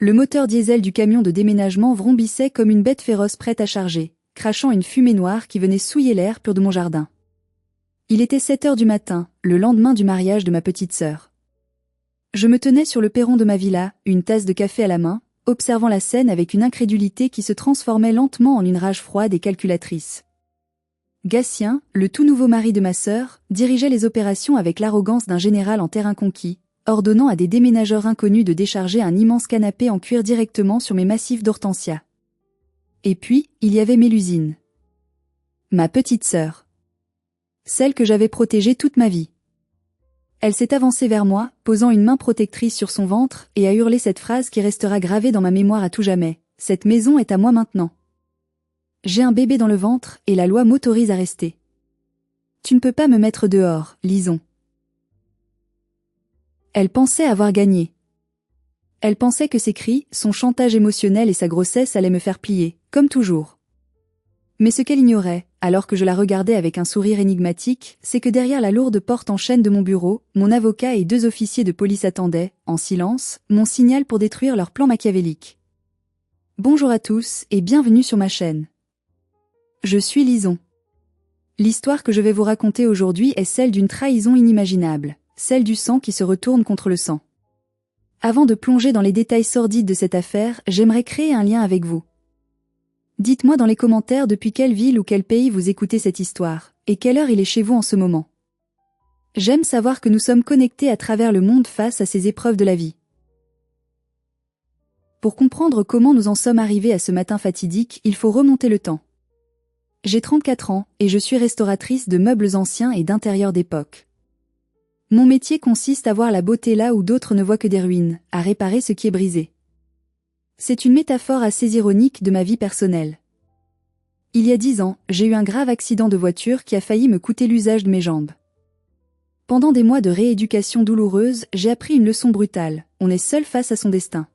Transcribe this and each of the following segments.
Le moteur diesel du camion de déménagement vrombissait comme une bête féroce prête à charger, crachant une fumée noire qui venait souiller l'air pur de mon jardin. Il était 7 heures du matin, le lendemain du mariage de ma petite sœur. Je me tenais sur le perron de ma villa, une tasse de café à la main, observant la scène avec une incrédulité qui se transformait lentement en une rage froide et calculatrice. Gatien, le tout nouveau mari de ma sœur, dirigeait les opérations avec l'arrogance d'un général en terrain conquis, ordonnant à des déménageurs inconnus de décharger un immense canapé en cuir directement sur mes massifs d'hortensia. Et puis, il y avait Mélusine. Ma petite sœur. Celle que j'avais protégée toute ma vie. Elle s'est avancée vers moi, posant une main protectrice sur son ventre, et a hurlé cette phrase qui restera gravée dans ma mémoire à tout jamais. « Cette maison est à moi maintenant. J'ai un bébé dans le ventre, et la loi m'autorise à rester. Tu ne peux pas me mettre dehors, Lison. » Elle pensait avoir gagné. Elle pensait que ses cris, son chantage émotionnel et sa grossesse allaient me faire plier, comme toujours. Mais ce qu'elle ignorait, alors que je la regardais avec un sourire énigmatique, c'est que derrière la lourde porte en chêne de mon bureau, mon avocat et 2 officiers de police attendaient, en silence, mon signal pour détruire leur plan machiavélique. Bonjour à tous et bienvenue sur ma chaîne. Je suis Lison. L'histoire que je vais vous raconter aujourd'hui est celle d'une trahison inimaginable, celle du sang qui se retourne contre le sang. Avant de plonger dans les détails sordides de cette affaire, j'aimerais créer un lien avec vous. Dites-moi dans les commentaires depuis quelle ville ou quel pays vous écoutez cette histoire, et quelle heure il est chez vous en ce moment. J'aime savoir que nous sommes connectés à travers le monde face à ces épreuves de la vie. Pour comprendre comment nous en sommes arrivés à ce matin fatidique, il faut remonter le temps. J'ai 34 ans, et je suis restauratrice de meubles anciens et d'intérieurs d'époque. Mon métier consiste à voir la beauté là où d'autres ne voient que des ruines, à réparer ce qui est brisé. C'est une métaphore assez ironique de ma vie personnelle. Il y a 10 ans, j'ai eu un grave accident de voiture qui a failli me coûter l'usage de mes jambes. Pendant des mois de rééducation douloureuse, j'ai appris une leçon brutale, on est seul face à son destin.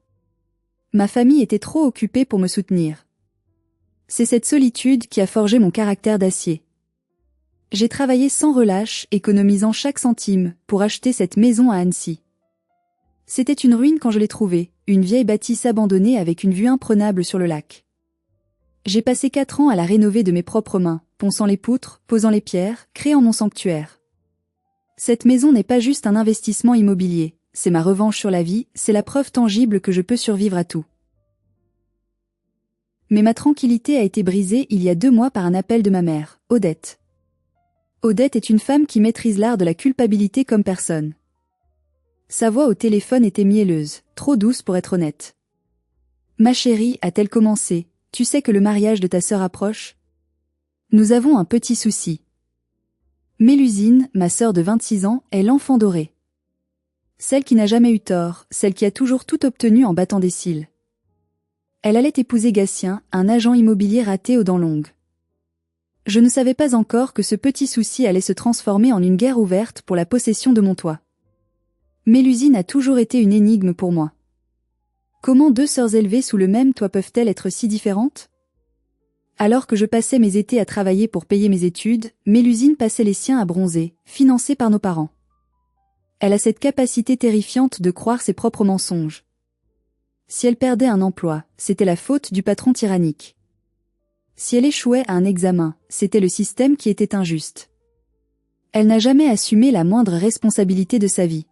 Ma famille était trop occupée pour me soutenir. C'est cette solitude qui a forgé mon caractère d'acier. J'ai travaillé sans relâche, économisant chaque centime, pour acheter cette maison à Annecy. C'était une ruine quand je l'ai trouvée, une vieille bâtisse abandonnée avec une vue imprenable sur le lac. J'ai passé 4 ans à la rénover de mes propres mains, ponçant les poutres, posant les pierres, créant mon sanctuaire. Cette maison n'est pas juste un investissement immobilier, c'est ma revanche sur la vie, c'est la preuve tangible que je peux survivre à tout. Mais ma tranquillité a été brisée il y a 2 mois par un appel de ma mère, Odette. Odette est une femme qui maîtrise l'art de la culpabilité comme personne. Sa voix au téléphone était mielleuse, trop douce pour être honnête. « Ma chérie, a-t-elle commencé, tu sais que le mariage de ta sœur approche ? Nous avons un petit souci. Mélusine, ma sœur de 26 ans, est l'enfant doré. Celle qui n'a jamais eu tort, celle qui a toujours tout obtenu en battant des cils. Elle allait épouser Gatien, un agent immobilier raté aux dents longues. Je ne savais pas encore que ce petit souci allait se transformer en une guerre ouverte pour la possession de mon toit. Mélusine a toujours été une énigme pour moi. Comment 2 sœurs élevées sous le même toit peuvent-elles être si différentes ? Alors que je passais mes étés à travailler pour payer mes études, Mélusine passait les siens à bronzer, financée par nos parents. Elle a cette capacité terrifiante de croire ses propres mensonges. Si elle perdait un emploi, c'était la faute du patron tyrannique. Si elle échouait à un examen, c'était le système qui était injuste. Elle n'a jamais assumé la moindre responsabilité de sa vie.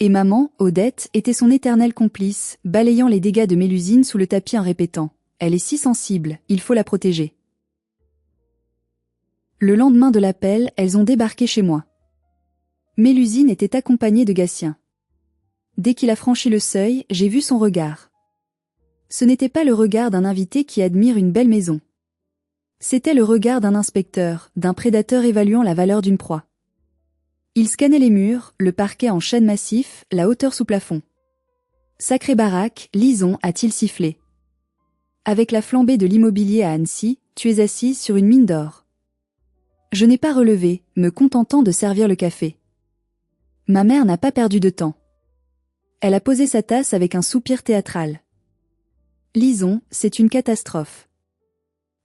Et maman, Odette, était son éternelle complice, balayant les dégâts de Mélusine sous le tapis en répétant « Elle est si sensible, il faut la protéger ». Le lendemain de l'appel, elles ont débarqué chez moi. Mélusine était accompagnée de Gatien. Dès qu'il a franchi le seuil, j'ai vu son regard. Ce n'était pas le regard d'un invité qui admire une belle maison. C'était le regard d'un inspecteur, d'un prédateur évaluant la valeur d'une proie. Il scannait les murs, le parquet en chêne massif, la hauteur sous plafond. Sacrée baraque, Lison, a-t-il sifflé. Avec la flambée de l'immobilier à Annecy, tu es assise sur une mine d'or. Je n'ai pas relevé, me contentant de servir le café. Ma mère n'a pas perdu de temps. Elle a posé sa tasse avec un soupir théâtral. Lison, c'est une catastrophe.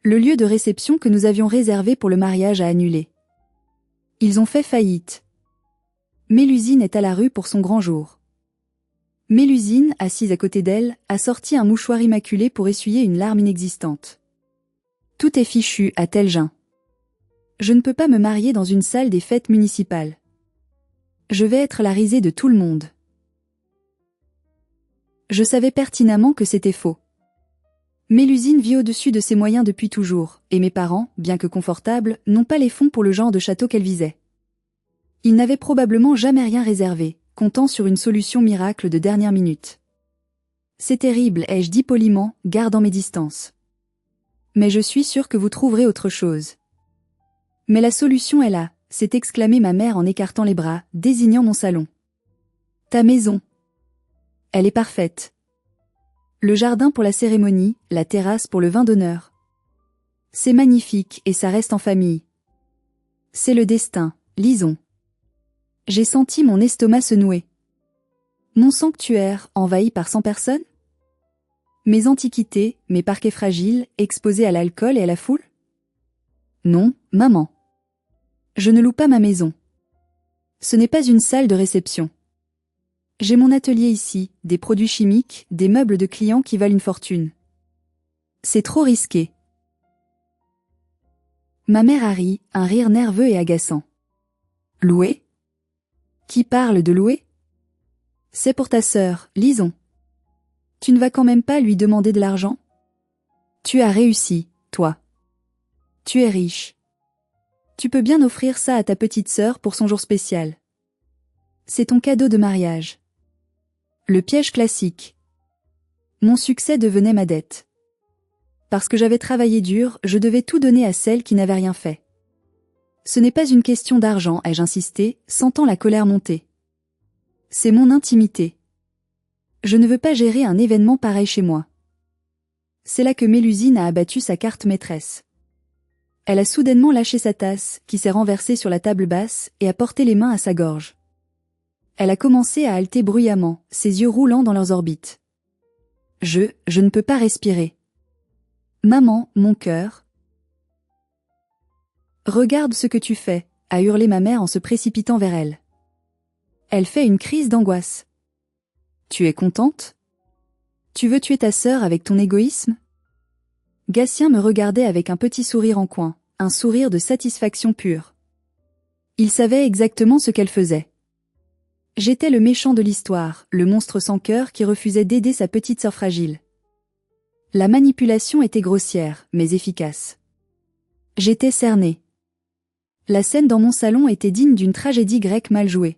Le lieu de réception que nous avions réservé pour le mariage a annulé. Ils ont fait faillite. Mélusine est à la rue pour son grand jour. Mélusine, assise à côté d'elle, a sorti un mouchoir immaculé pour essuyer une larme inexistante. Tout est fichu, a-t-elle geint. Je ne peux pas me marier dans une salle des fêtes municipales. Je vais être la risée de tout le monde. Je savais pertinemment que c'était faux. Mélusine vit au-dessus de ses moyens depuis toujours, et mes parents, bien que confortables, n'ont pas les fonds pour le genre de château qu'elle visait. Ils n'avaient probablement jamais rien réservé, comptant sur une solution miracle de dernière minute. C'est terrible, ai-je dit poliment, gardant mes distances. Mais je suis sûre que vous trouverez autre chose. Mais la solution est là, s'est exclamée ma mère en écartant les bras, désignant mon salon. Ta maison. Elle est parfaite. Le jardin pour la cérémonie, la terrasse pour le vin d'honneur. C'est magnifique et ça reste en famille. C'est le destin, lisons. J'ai senti mon estomac se nouer. Mon sanctuaire, envahi par 100 personnes? Mes antiquités, mes parquets fragiles, exposés à l'alcool et à la foule? Non, maman. Je ne loue pas ma maison. Ce n'est pas une salle de réception. J'ai mon atelier ici, des produits chimiques, des meubles de clients qui valent une fortune. C'est trop risqué. Ma mère a ri, un rire nerveux et agaçant. Louer? Qui parle de louer? C'est pour ta sœur, lisons. Tu ne vas quand même pas lui demander de l'argent? Tu as réussi, toi. Tu es riche. Tu peux bien offrir ça à ta petite sœur pour son jour spécial. C'est ton cadeau de mariage. Le piège classique. Mon succès devenait ma dette. Parce que j'avais travaillé dur, je devais tout donner à celle qui n'avait rien fait. Ce n'est pas une question d'argent, ai-je insisté, sentant la colère monter. C'est mon intimité. Je ne veux pas gérer un événement pareil chez moi. C'est là que Mélusine a abattu sa carte maîtresse. Elle a soudainement lâché sa tasse, qui s'est renversée sur la table basse, et a porté les mains à sa gorge. Elle a commencé à halter bruyamment, ses yeux roulant dans leurs orbites. Je ne peux pas respirer. Maman, mon cœur. Regarde ce que tu fais, a hurlé ma mère en se précipitant vers elle. Elle fait une crise d'angoisse. Tu es contente? Tu veux tuer ta sœur avec ton égoïsme? Gatien me regardait avec un petit sourire en coin, un sourire de satisfaction pure. Il savait exactement ce qu'elle faisait. J'étais le méchant de l'histoire, le monstre sans cœur qui refusait d'aider sa petite sœur fragile. La manipulation était grossière, mais efficace. J'étais cerné. La scène dans mon salon était digne d'une tragédie grecque mal jouée.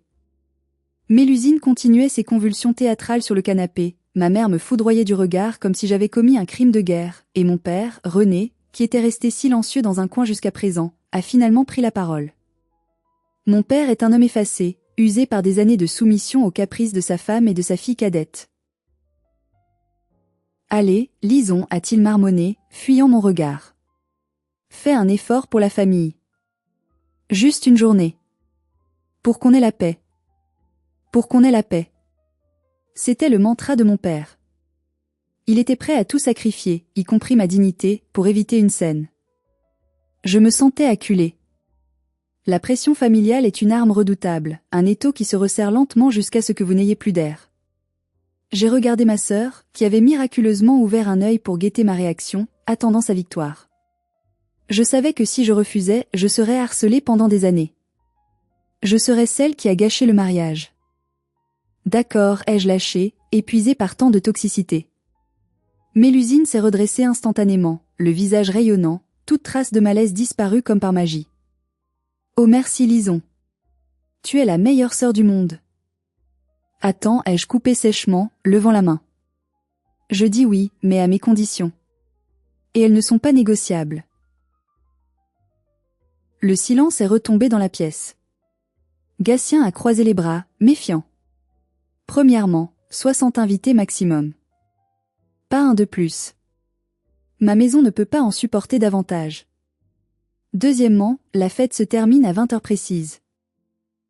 Mélusine continuait ses convulsions théâtrales sur le canapé, ma mère me foudroyait du regard comme si j'avais commis un crime de guerre, et mon père, René, qui était resté silencieux dans un coin jusqu'à présent, a finalement pris la parole. Mon père est un homme effacé, usé par des années de soumission aux caprices de sa femme et de sa fille cadette. Allez, lisons, a-t-il marmonné, fuyant mon regard. Fais un effort pour la famille. Juste une journée. Pour qu'on ait la paix. Pour qu'on ait la paix. C'était le mantra de mon père. Il était prêt à tout sacrifier, y compris ma dignité, pour éviter une scène. Je me sentais acculée. La pression familiale est une arme redoutable, un étau qui se resserre lentement jusqu'à ce que vous n'ayez plus d'air. J'ai regardé ma sœur, qui avait miraculeusement ouvert un œil pour guetter ma réaction, attendant sa victoire. Je savais que si je refusais, je serais harcelée pendant des années. Je serais celle qui a gâché le mariage. D'accord, ai-je lâché, épuisée par tant de toxicité. Mélusine s'est redressée instantanément, le visage rayonnant, toute trace de malaise disparue comme par magie. Oh merci Lison. Tu es la meilleure sœur du monde. Attends, ai-je coupé sèchement, levant la main. Je dis oui, mais à mes conditions. Et elles ne sont pas négociables. Le silence est retombé dans la pièce. Gatien a croisé les bras, méfiant. Premièrement, 60 invités maximum. Pas un de plus. Ma maison ne peut pas en supporter davantage. Deuxièmement, la fête se termine à 20 heures précises.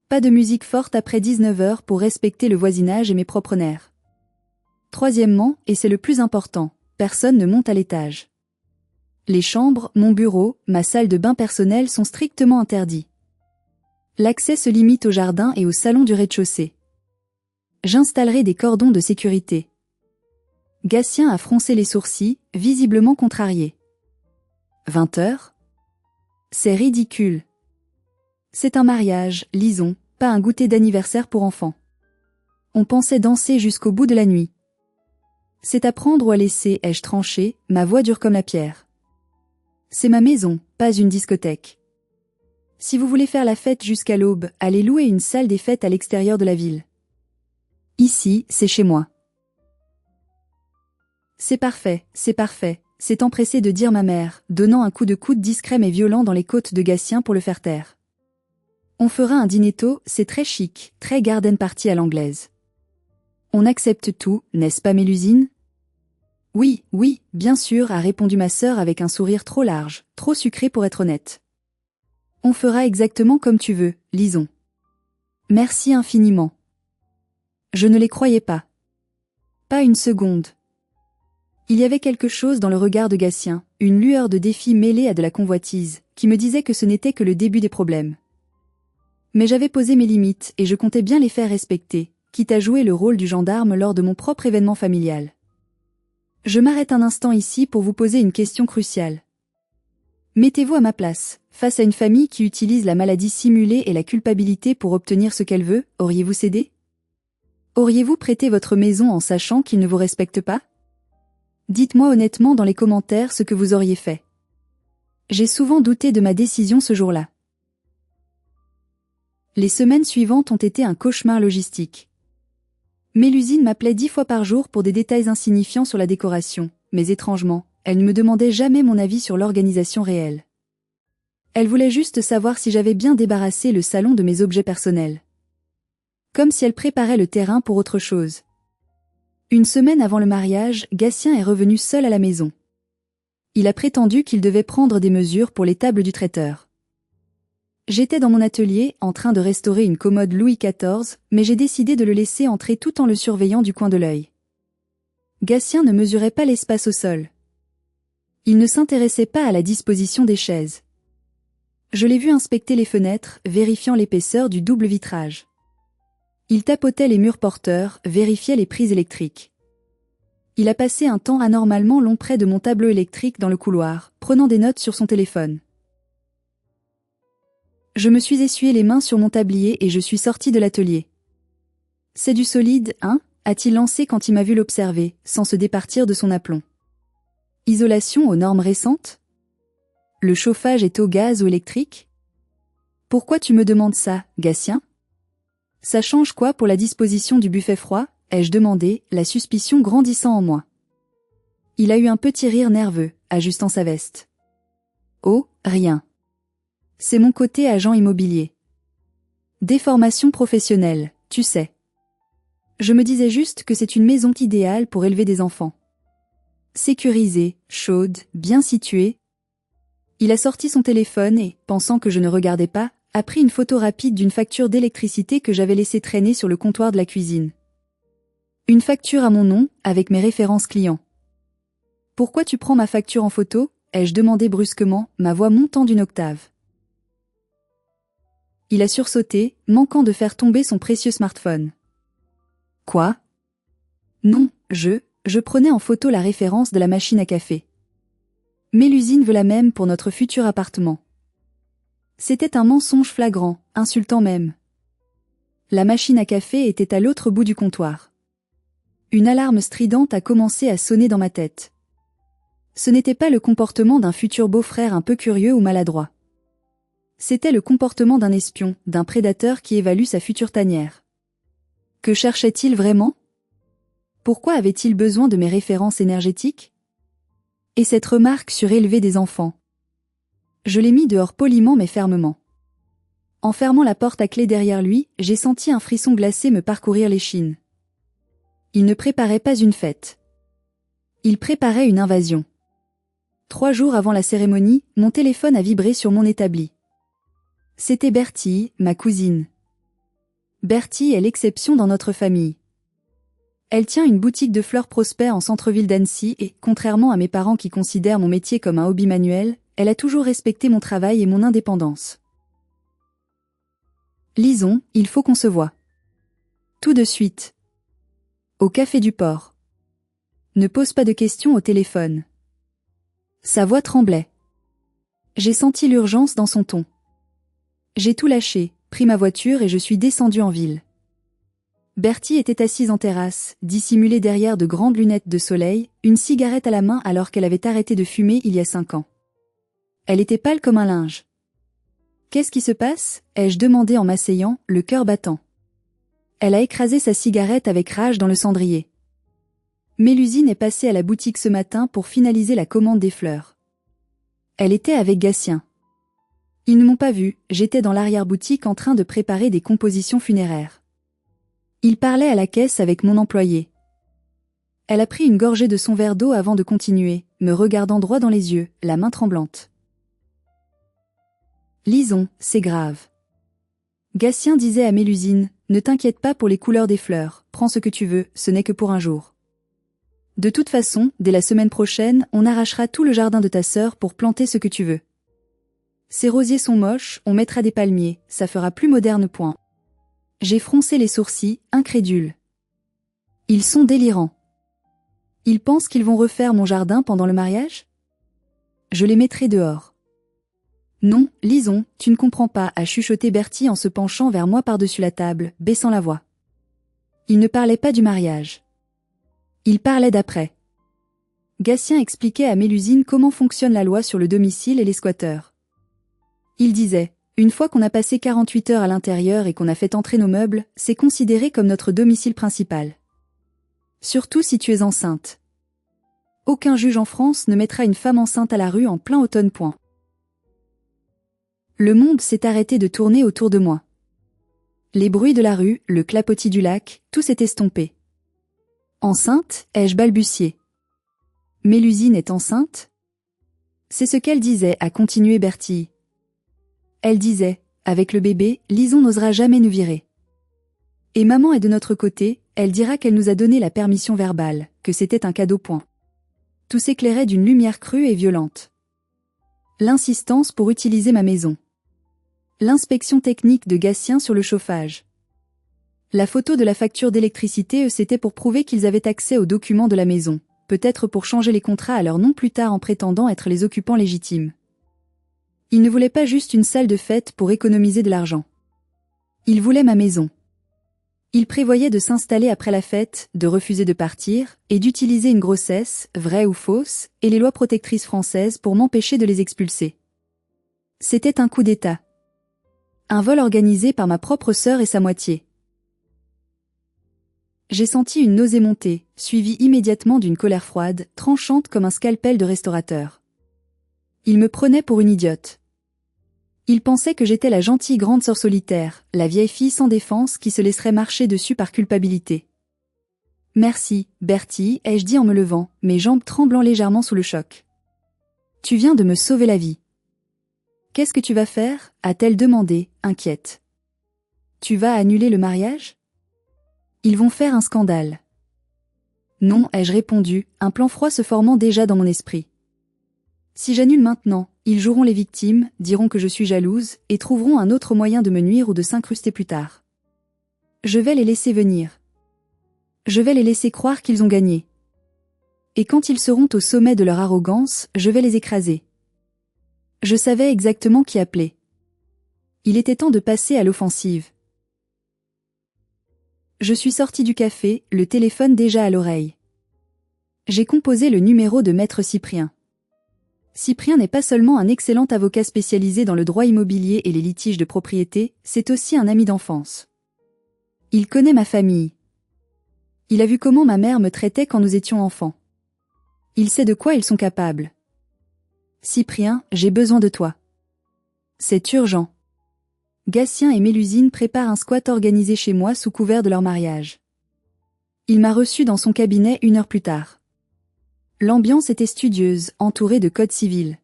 Pas de musique forte après 19 heures pour respecter le voisinage et mes propres nerfs. Troisièmement, et c'est le plus important, personne ne monte à l'étage. Les chambres, mon bureau, ma salle de bain personnelle sont strictement interdits. L'accès se limite au jardin et au salon du rez-de-chaussée. J'installerai des cordons de sécurité. Gatien a froncé les sourcils, visiblement contrarié. 20 heures? C'est ridicule. C'est un mariage, Lison, pas un goûter d'anniversaire pour enfants. On pensait danser jusqu'au bout de la nuit. C'est à prendre ou à laisser, ai-je tranché, ma voix dure comme la pierre. C'est ma maison, pas une discothèque. Si vous voulez faire la fête jusqu'à l'aube, allez louer une salle des fêtes à l'extérieur de la ville. Ici, c'est chez moi. C'est parfait, s'est empressée de dire ma mère, donnant un coup de coude discret mais violent dans les côtes de Gatien pour le faire taire. On fera un dîner tôt, c'est très chic, très garden party à l'anglaise. On accepte tout, n'est-ce pas Mélusine? Oui, bien sûr, a répondu ma sœur avec un sourire trop large, trop sucré pour être honnête. On fera exactement comme tu veux, Lison. Merci infiniment. Je ne les croyais pas. Pas une seconde. Il y avait quelque chose dans le regard de Gatien, une lueur de défi mêlée à de la convoitise, qui me disait que ce n'était que le début des problèmes. Mais j'avais posé mes limites et je comptais bien les faire respecter, quitte à jouer le rôle du gendarme lors de mon propre événement familial. Je m'arrête un instant ici pour vous poser une question cruciale. Mettez-vous à ma place, face à une famille qui utilise la maladie simulée et la culpabilité pour obtenir ce qu'elle veut, auriez-vous cédé? Auriez-vous prêté votre maison en sachant qu'ils ne vous respectent pas? Dites-moi honnêtement dans les commentaires ce que vous auriez fait. J'ai souvent douté de ma décision ce jour-là. Les semaines suivantes ont été un cauchemar logistique. Mélusine m'appelait 10 fois par jour pour des détails insignifiants sur la décoration, mais étrangement, elle ne me demandait jamais mon avis sur l'organisation réelle. Elle voulait juste savoir si j'avais bien débarrassé le salon de mes objets personnels. Comme si elle préparait le terrain pour autre chose. Une semaine avant le mariage, Gatien est revenu seul à la maison. Il a prétendu qu'il devait prendre des mesures pour les tables du traiteur. J'étais dans mon atelier, en train de restaurer une commode Louis XIV, mais j'ai décidé de le laisser entrer tout en le surveillant du coin de l'œil. Gatien ne mesurait pas l'espace au sol. Il ne s'intéressait pas à la disposition des chaises. Je l'ai vu inspecter les fenêtres, vérifiant l'épaisseur du double vitrage. Il tapotait les murs porteurs, vérifiait les prises électriques. Il a passé un temps anormalement long près de mon tableau électrique dans le couloir, prenant des notes sur son téléphone. Je me suis essuyé les mains sur mon tablier et je suis sorti de l'atelier. C'est du solide, hein, a-t-il lancé quand il m'a vu l'observer, sans se départir de son aplomb. Isolation aux normes récentes? Le chauffage est au gaz ou électrique? Pourquoi tu me demandes ça, Gatien? Ça change quoi pour la disposition du buffet froid? Ai-je demandé, la suspicion grandissant en moi. Il a eu un petit rire nerveux, ajustant sa veste. Oh, rien. C'est mon côté agent immobilier. Déformation professionnelle, tu sais. Je me disais juste que c'est une maison idéale pour élever des enfants. Sécurisée, chaude, bien située. Il a sorti son téléphone et, pensant que je ne regardais pas, a pris une photo rapide d'une facture d'électricité que j'avais laissée traîner sur le comptoir de la cuisine. Une facture à mon nom, avec mes références clients. Pourquoi tu prends ma facture en photo? Ai-je demandé brusquement, ma voix montant d'une octave. Il a sursauté, manquant de faire tomber son précieux smartphone. Quoi? Non, je prenais en photo la référence de la machine à café. Mélusine veut la même pour notre futur appartement. C'était un mensonge flagrant, insultant même. La machine à café était à l'autre bout du comptoir. Une alarme stridente a commencé à sonner dans ma tête. Ce n'était pas le comportement d'un futur beau-frère un peu curieux ou maladroit. C'était le comportement d'un espion, d'un prédateur qui évalue sa future tanière. Que cherchait-il vraiment? Pourquoi avait-il besoin de mes références énergétiques? Et cette remarque surélevée des enfants. Je l'ai mis dehors poliment mais fermement. En fermant la porte à clé derrière lui, j'ai senti un frisson glacé me parcourir l'échine. Il ne préparait pas une fête. Il préparait une invasion. 3 jours avant la cérémonie, mon téléphone a vibré sur mon établi. C'était Bertie, ma cousine. Bertie est l'exception dans notre famille. Elle tient une boutique de fleurs Prosper en centre-ville d'Annecy et, contrairement à mes parents qui considèrent mon métier comme un hobby manuel, elle a toujours respecté mon travail et mon indépendance. Lison, il faut qu'on se voie. Tout de suite. Au café du port. Ne pose pas de questions au téléphone. Sa voix tremblait. J'ai senti l'urgence dans son ton. J'ai tout lâché, pris ma voiture et je suis descendue en ville. Bertie était assise en terrasse, dissimulée derrière de grandes lunettes de soleil, une cigarette à la main alors qu'elle avait arrêté de fumer il y a 5 ans. Elle était pâle comme un linge. « Qu'est-ce qui se passe ?» ai-je demandé en m'asseyant, le cœur battant. Elle a écrasé sa cigarette avec rage dans le cendrier. Mélusine est passée à la boutique ce matin pour finaliser la commande des fleurs. Elle était avec Gatien. Ils ne m'ont pas vue, j'étais dans l'arrière-boutique en train de préparer des compositions funéraires. Il parlait à la caisse avec mon employé. Elle a pris une gorgée de son verre d'eau avant de continuer, me regardant droit dans les yeux, la main tremblante. Lisons, c'est grave. Gatien disait à Mélusine, ne t'inquiète pas pour les couleurs des fleurs, prends ce que tu veux, ce n'est que pour un jour. De toute façon, dès la semaine prochaine, on arrachera tout le jardin de ta sœur pour planter ce que tu veux. Ces rosiers sont moches, on mettra des palmiers, ça fera plus moderne point. J'ai froncé les sourcils, incrédule. Ils sont délirants. Ils pensent qu'ils vont refaire mon jardin pendant le mariage ? Je les mettrai dehors. Non, Lison, tu ne comprends pas, a chuchoté Bertie en se penchant vers moi par-dessus la table, baissant la voix. Il ne parlait pas du mariage. Il parlait d'après. Gatien expliquait à Mélusine comment fonctionne la loi sur le domicile et les squatteurs. Il disait, une fois qu'on a passé 48 heures à l'intérieur et qu'on a fait entrer nos meubles, c'est considéré comme notre domicile principal. Surtout si tu es enceinte. Aucun juge en France ne mettra une femme enceinte à la rue en plein automne point. Le monde s'est arrêté de tourner autour de moi. Les bruits de la rue, le clapotis du lac, tout s'est estompé. Enceinte, ai-je balbutié. Mélusine est enceinte ? C'est ce qu'elle disait, a continué Bertie. Elle disait, avec le bébé, Lison n'osera jamais nous virer. Et maman est de notre côté, elle dira qu'elle nous a donné la permission verbale, que c'était un cadeau point. Tout s'éclairait d'une lumière crue et violente. L'insistance pour utiliser ma maison. L'inspection technique de Gatien sur le chauffage. La photo de la facture d'électricité, c'était pour prouver qu'ils avaient accès aux documents de la maison, peut-être pour changer les contrats à leur nom plus tard en prétendant être les occupants légitimes. Ils ne voulaient pas juste une salle de fête pour économiser de l'argent. Ils voulaient ma maison. Ils prévoyaient de s'installer après la fête, de refuser de partir, et d'utiliser une grossesse, vraie ou fausse, et les lois protectrices françaises pour m'empêcher de les expulser. C'était un coup d'État. Un vol organisé par ma propre sœur et sa moitié. J'ai senti une nausée monter, suivie immédiatement d'une colère froide, tranchante comme un scalpel de restaurateur. Ils me prenaient pour une idiote. Ils pensaient que j'étais la gentille grande sœur solitaire, la vieille fille sans défense qui se laisserait marcher dessus par culpabilité. Merci, Bertie, ai-je dit en me levant, mes jambes tremblant légèrement sous le choc. Tu viens de me sauver la vie. Qu'est-ce que tu vas faire ? A-t-elle demandé, inquiète. Tu vas annuler le mariage ? Ils vont faire un scandale. Non, ai-je répondu, un plan froid se formant déjà dans mon esprit. Si j'annule maintenant, ils joueront les victimes, diront que je suis jalouse, et trouveront un autre moyen de me nuire ou de s'incruster plus tard. Je vais les laisser venir. Je vais les laisser croire qu'ils ont gagné. Et quand ils seront au sommet de leur arrogance, je vais les écraser. Je savais exactement qui appeler. Il était temps de passer à l'offensive. Je suis sortie du café, le téléphone déjà à l'oreille. J'ai composé le numéro de Maître Cyprien. Cyprien n'est pas seulement un excellent avocat spécialisé dans le droit immobilier et les litiges de propriété, c'est aussi un ami d'enfance. Il connaît ma famille. Il a vu comment ma mère me traitait quand nous étions enfants. Il sait de quoi ils sont capables. Cyprien, j'ai besoin de toi. C'est urgent. Gatien et Mélusine préparent un squat organisé chez moi sous couvert de leur mariage. Il m'a reçu dans son cabinet 1 heure plus tard. L'ambiance était studieuse, entourée de codes civils.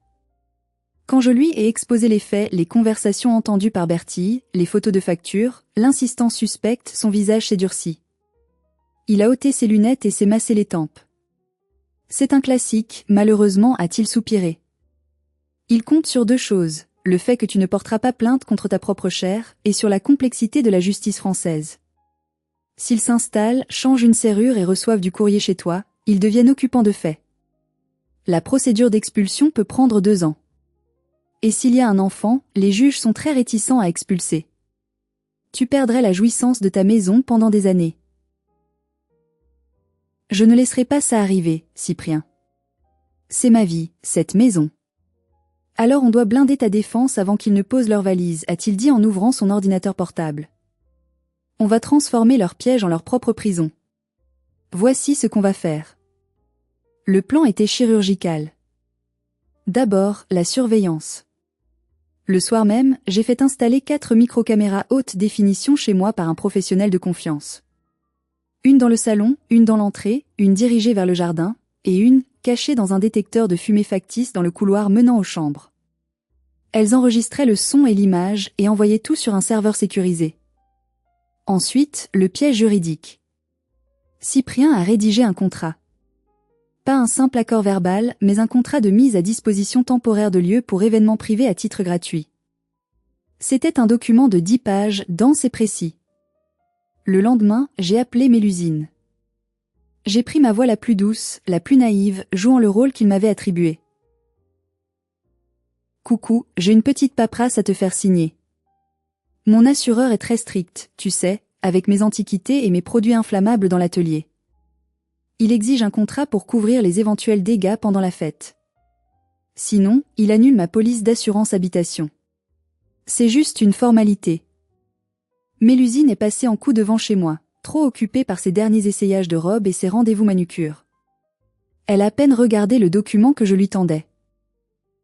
Quand je lui ai exposé les faits, les conversations entendues par Bertie, les photos de factures, l'insistance suspecte, son visage s'est durci. Il a ôté ses lunettes et s'est massé les tempes. C'est un classique, malheureusement, a-t-il soupiré. Il compte sur 2 choses, le fait que tu ne porteras pas plainte contre ta propre chair, et sur la complexité de la justice française. S'ils s'installent, changent une serrure et reçoivent du courrier chez toi, ils deviennent occupants de fait. La procédure d'expulsion peut prendre 2 ans. Et s'il y a un enfant, les juges sont très réticents à expulser. Tu perdrais la jouissance de ta maison pendant des années. Je ne laisserai pas ça arriver, Cyprien. C'est ma vie, cette maison. Alors on doit blinder ta défense avant qu'ils ne posent leur valise, a-t-il dit en ouvrant son ordinateur portable. On va transformer leur piège en leur propre prison. Voici ce qu'on va faire. Le plan était chirurgical. D'abord, la surveillance. Le soir même, j'ai fait installer 4 microcaméras haute définition chez moi par un professionnel de confiance. Une dans le salon, une dans l'entrée, une dirigée vers le jardin, et une, cachée dans un détecteur de fumée factice dans le couloir menant aux chambres. Elles enregistraient le son et l'image et envoyaient tout sur un serveur sécurisé. Ensuite, le piège juridique. Cyprien a rédigé un contrat. Pas un simple accord verbal, mais un contrat de mise à disposition temporaire de lieu pour événements privés à titre gratuit. C'était un document de 10 pages, dense et précis. Le lendemain, j'ai appelé Mélusine. J'ai pris ma voix la plus douce, la plus naïve, jouant le rôle qu'il m'avait attribué. Coucou, j'ai une petite paperasse à te faire signer. Mon assureur est très strict, tu sais, avec mes antiquités et mes produits inflammables dans l'atelier. Il exige un contrat pour couvrir les éventuels dégâts pendant la fête. Sinon, il annule ma police d'assurance habitation. C'est juste une formalité. Mélusine est passée en coup devant chez moi, trop occupée par ses derniers essayages de robe et ses rendez-vous manucure. Elle a à peine regardé le document que je lui tendais.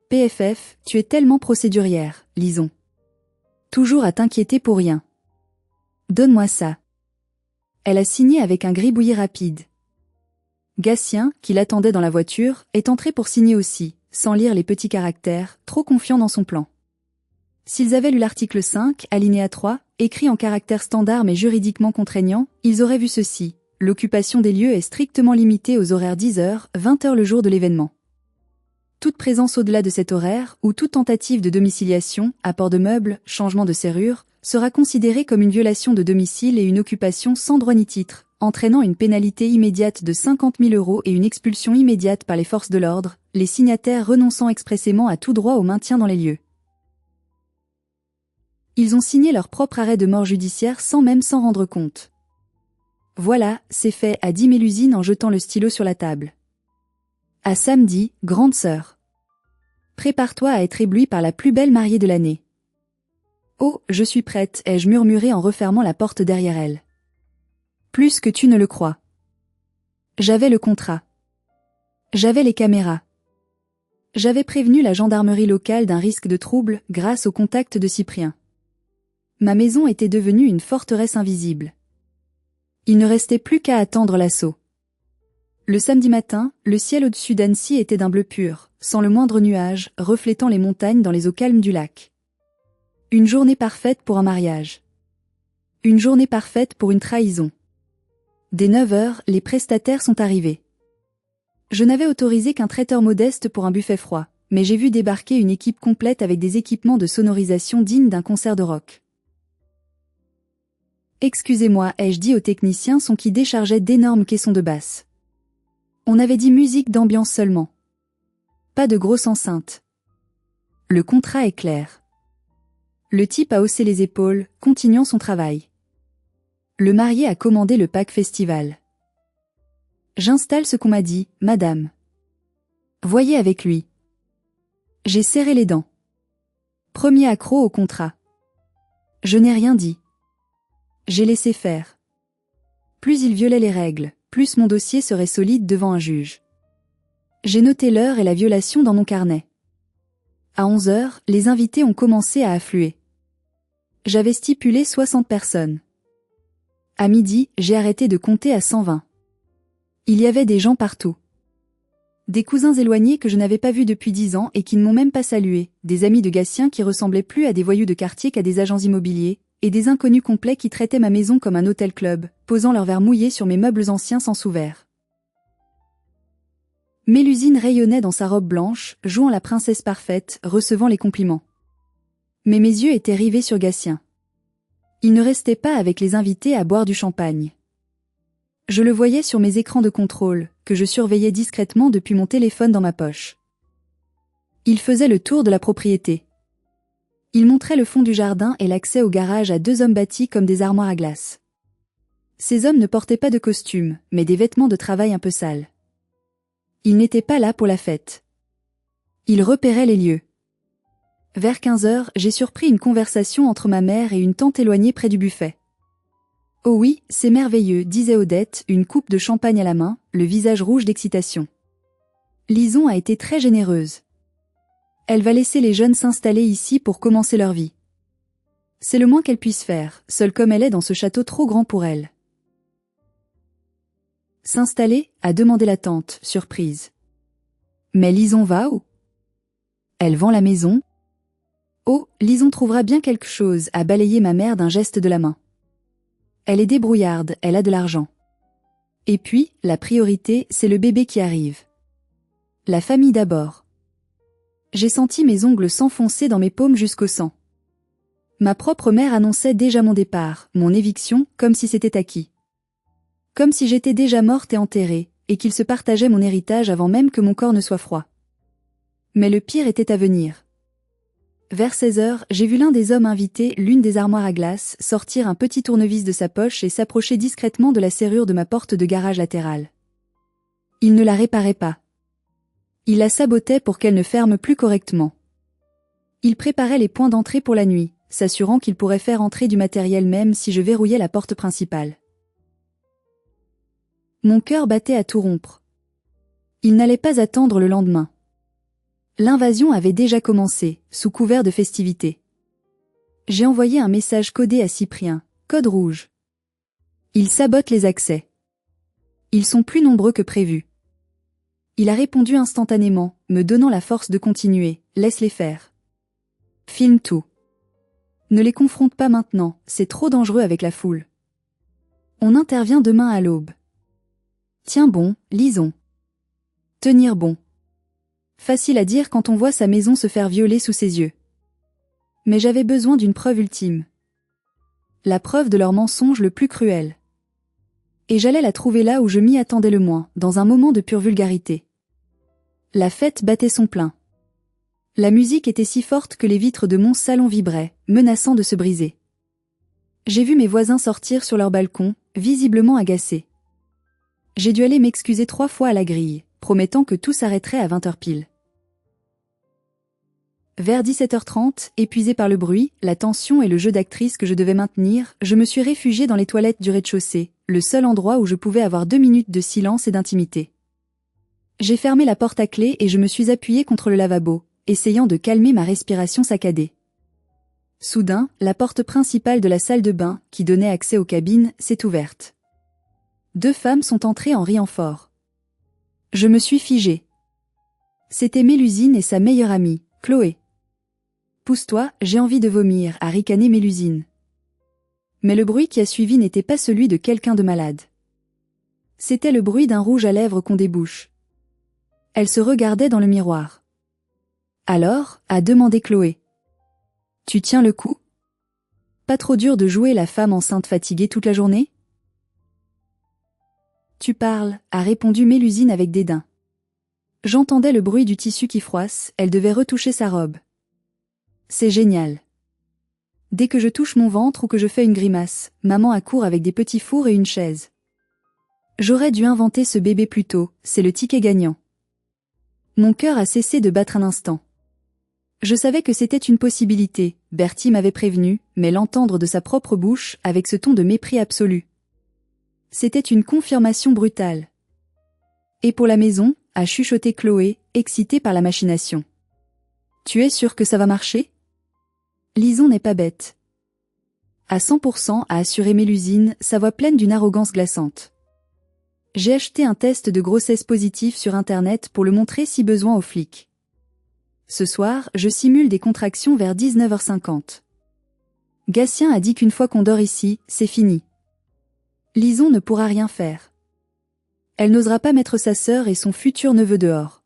PFF, tu es tellement procédurière, lisons. Toujours à t'inquiéter pour rien. Donne-moi ça. Elle a signé avec un gribouillis rapide. Gatien, qui l'attendait dans la voiture, est entré pour signer aussi, sans lire les petits caractères, trop confiant dans son plan. S'ils avaient lu l'article 5, alinéa 3, écrit en caractères standards mais juridiquement contraignants, ils auraient vu ceci. L'occupation des lieux est strictement limitée aux horaires 10h, 20h le jour de l'événement. Toute présence au-delà de cet horaire, ou toute tentative de domiciliation, apport de meubles, changement de serrure, sera considérée comme une violation de domicile et une occupation sans droit ni titre, entraînant une pénalité immédiate de 50 000 € et une expulsion immédiate par les forces de l'ordre, les signataires renonçant expressément à tout droit au maintien dans les lieux. Ils ont signé leur propre arrêt de mort judiciaire sans même s'en rendre compte. Voilà, c'est fait, a dit Mélusine en jetant le stylo sur la table. À samedi, grande sœur. Prépare-toi à être éblouie par la plus belle mariée de l'année. Oh, je suis prête, ai-je murmuré en refermant la porte derrière elle. Plus que tu ne le crois. J'avais le contrat. J'avais les caméras. J'avais prévenu la gendarmerie locale d'un risque de trouble grâce au contact de Cyprien. Ma maison était devenue une forteresse invisible. Il ne restait plus qu'à attendre l'assaut. Le samedi matin, le ciel au-dessus d'Annecy était d'un bleu pur, sans le moindre nuage, reflétant les montagnes dans les eaux calmes du lac. Une journée parfaite pour un mariage. Une journée parfaite pour une trahison. Dès 9h, les prestataires sont arrivés. Je n'avais autorisé qu'un traiteur modeste pour un buffet froid, mais j'ai vu débarquer une équipe complète avec des équipements de sonorisation dignes d'un concert de rock. Excusez-moi, ai-je dit au technicien son qui déchargeait d'énormes caissons de basse. On avait dit musique d'ambiance seulement. Pas de grosse enceinte. Le contrat est clair. Le type a haussé les épaules, continuant son travail. Le marié a commandé le pack festival. J'installe ce qu'on m'a dit, madame. Voyez avec lui. J'ai serré les dents. Premier accroc au contrat. Je n'ai rien dit. J'ai laissé faire. Plus il violait les règles, plus mon dossier serait solide devant un juge. J'ai noté l'heure et la violation dans mon carnet. À 11h, les invités ont commencé à affluer. J'avais stipulé 60 personnes. À midi, j'ai arrêté de compter à 120. Il y avait des gens partout. Des cousins éloignés que je n'avais pas vus depuis 10 ans et qui ne m'ont même pas salué, des amis de Gatien qui ressemblaient plus à des voyous de quartier qu'à des agents immobiliers, et des inconnus complets qui traitaient ma maison comme un hôtel-club, posant leurs verres mouillés sur mes meubles anciens sans sous-verre. Mélusine rayonnait dans sa robe blanche, jouant la princesse parfaite, recevant les compliments. Mais mes yeux étaient rivés sur Gatien. Il ne restait pas avec les invités à boire du champagne. Je le voyais sur mes écrans de contrôle, que je surveillais discrètement depuis mon téléphone dans ma poche. Il faisait le tour de la propriété. Il montrait le fond du jardin et l'accès au garage à deux hommes bâtis comme des armoires à glace. Ces hommes ne portaient pas de costume, mais des vêtements de travail un peu sales. Ils n'étaient pas là pour la fête. Ils repéraient les lieux. Vers 15 heures, j'ai surpris une conversation entre ma mère et une tante éloignée près du buffet. « Oh oui, c'est merveilleux », disait Odette, une coupe de champagne à la main, le visage rouge d'excitation. Lison a été très généreuse. Elle va laisser les jeunes s'installer ici pour commencer leur vie. C'est le moins qu'elle puisse faire, seule comme elle est dans ce château trop grand pour elle. S'installer, a demandé la tante, surprise. Mais Lison va où? Elle vend la maison? Oh, Lison trouvera bien quelque chose, a balayé ma mère d'un geste de la main. Elle est débrouillarde, elle a de l'argent. Et puis, la priorité, c'est le bébé qui arrive. La famille d'abord. J'ai senti mes ongles s'enfoncer dans mes paumes jusqu'au sang. Ma propre mère annonçait déjà mon départ, mon éviction, comme si c'était acquis. Comme si j'étais déjà morte et enterrée, et qu'il se partageait mon héritage avant même que mon corps ne soit froid. Mais le pire était à venir. Vers 16 heures, j'ai vu l'un des hommes invités, l'une des armoires à glace, sortir un petit tournevis de sa poche et s'approcher discrètement de la serrure de ma porte de garage latérale. Il ne la réparait pas. Il la sabotait pour qu'elle ne ferme plus correctement. Il préparait les points d'entrée pour la nuit, s'assurant qu'il pourrait faire entrer du matériel même si je verrouillais la porte principale. Mon cœur battait à tout rompre. Il n'allait pas attendre le lendemain. L'invasion avait déjà commencé, sous couvert de festivités. J'ai envoyé un message codé à Cyprien, code rouge. Il sabote les accès. Ils sont plus nombreux que prévu. Il a répondu instantanément, me donnant la force de continuer, laisse-les faire. Filme tout. Ne les confronte pas maintenant, c'est trop dangereux avec la foule. On intervient demain à l'aube. Tiens bon, Lison. Tenir bon. Facile à dire quand on voit sa maison se faire violer sous ses yeux. Mais j'avais besoin d'une preuve ultime. La preuve de leur mensonge le plus cruel. Et j'allais la trouver là où je m'y attendais le moins, dans un moment de pure vulgarité. La fête battait son plein. La musique était si forte que les vitres de mon salon vibraient, menaçant de se briser. J'ai vu mes voisins sortir sur leur balcon, visiblement agacés. J'ai dû aller m'excuser 3 fois à la grille, promettant que tout s'arrêterait à 20h pile. Vers 17h30, épuisé par le bruit, la tension et le jeu d'actrice que je devais maintenir, je me suis réfugiée dans les toilettes du rez-de-chaussée, le seul endroit où je pouvais avoir 2 minutes de silence et d'intimité. J'ai fermé la porte à clé et je me suis appuyée contre le lavabo, essayant de calmer ma respiration saccadée. Soudain, la porte principale de la salle de bain, qui donnait accès aux cabines, s'est ouverte. 2 femmes sont entrées en riant fort. Je me suis figée. C'était Mélusine et sa meilleure amie, Chloé. « Pousse-toi, j'ai envie de vomir », a ricané Mélusine. Mais le bruit qui a suivi n'était pas celui de quelqu'un de malade. C'était le bruit d'un rouge à lèvres qu'on débouche. Elle se regardait dans le miroir. « Alors ?» a demandé Chloé. « Tu tiens le coup ? Pas trop dur de jouer la femme enceinte fatiguée toute la journée ? » « Tu parles », a répondu Mélusine avec dédain. J'entendais le bruit du tissu qui froisse, elle devait retoucher sa robe. C'est génial. Dès que je touche mon ventre ou que je fais une grimace, maman accourt avec des petits fours et une chaise. J'aurais dû inventer ce bébé plus tôt, c'est le ticket gagnant. Mon cœur a cessé de battre un instant. Je savais que c'était une possibilité, Bertie m'avait prévenu, mais l'entendre de sa propre bouche, avec ce ton de mépris absolu. C'était une confirmation brutale. Et pour la maison, a chuchoté Chloé, excitée par la machination. Tu es sûre que ça va marcher ? Lison n'est pas bête. À 100%, a assuré Mélusine, sa voix pleine d'une arrogance glaçante. J'ai acheté un test de grossesse positif sur Internet pour le montrer si besoin aux flics. Ce soir, je simule des contractions vers 19h50. Gatien a dit qu'une fois qu'on dort ici, c'est fini. Lison ne pourra rien faire. Elle n'osera pas mettre sa sœur et son futur neveu dehors.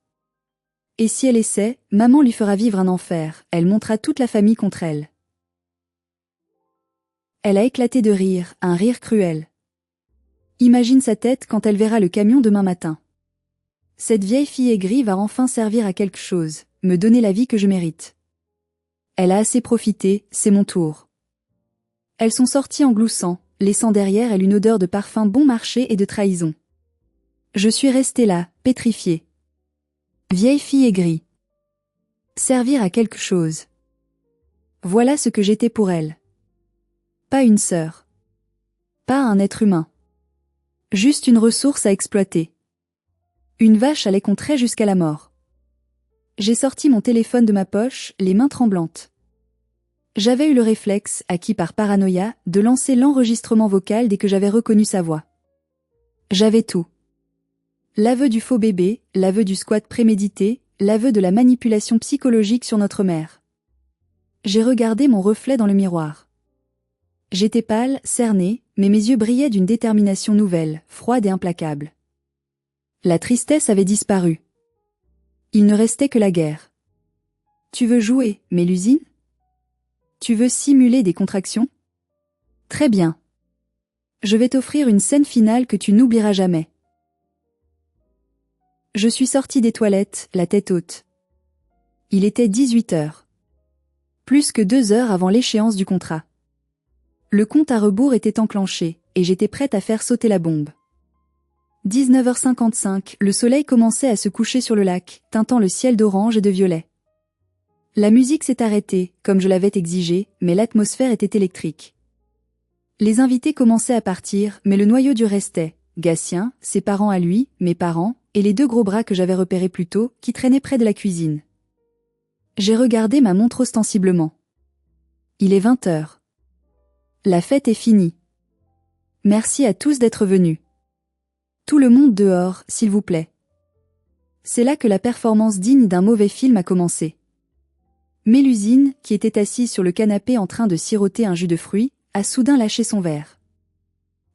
Et si elle essaie, maman lui fera vivre un enfer, elle montera toute la famille contre elle. Elle a éclaté de rire, un rire cruel. Imagine sa tête quand elle verra le camion demain matin. Cette vieille fille aigrie va enfin servir à quelque chose, me donner la vie que je mérite. Elle a assez profité, c'est mon tour. Elles sont sorties en gloussant, laissant derrière elle une odeur de parfum bon marché et de trahison. Je suis restée là, pétrifiée. Vieille fille aigrie. Servir à quelque chose. Voilà ce que j'étais pour elle. Pas une sœur. Pas un être humain. Juste une ressource à exploiter. Une vache à lait qu'on trait jusqu'à la mort. J'ai sorti mon téléphone de ma poche, les mains tremblantes. J'avais eu le réflexe, acquis par paranoïa, de lancer l'enregistrement vocal dès que j'avais reconnu sa voix. J'avais tout. L'aveu du faux bébé, l'aveu du squat prémédité, l'aveu de la manipulation psychologique sur notre mère. J'ai regardé mon reflet dans le miroir. J'étais pâle, cernée, mais mes yeux brillaient d'une détermination nouvelle, froide et implacable. La tristesse avait disparu. Il ne restait que la guerre. Tu veux jouer, Mélusine? Tu veux simuler des contractions? Très bien. Je vais t'offrir une scène finale que tu n'oublieras jamais. Je suis sortie des toilettes, la tête haute. Il était 18 heures. Plus que 2 heures avant l'échéance du contrat. Le compte à rebours était enclenché, et j'étais prête à faire sauter la bombe. 19h55, le soleil commençait à se coucher sur le lac, teintant le ciel d'orange et de violet. La musique s'est arrêtée, comme je l'avais exigé, mais l'atmosphère était électrique. Les invités commençaient à partir, mais le noyau dur restait. Gatien, ses parents à lui, mes parents, et les 2 gros bras que j'avais repérés plus tôt, qui traînaient près de la cuisine. J'ai regardé ma montre ostensiblement. Il est 20 heures. La fête est finie. Merci à tous d'être venus. Tout le monde dehors, s'il vous plaît. C'est là que la performance digne d'un mauvais film a commencé. Mélusine, qui était assise sur le canapé en train de siroter un jus de fruits, a soudain lâché son verre.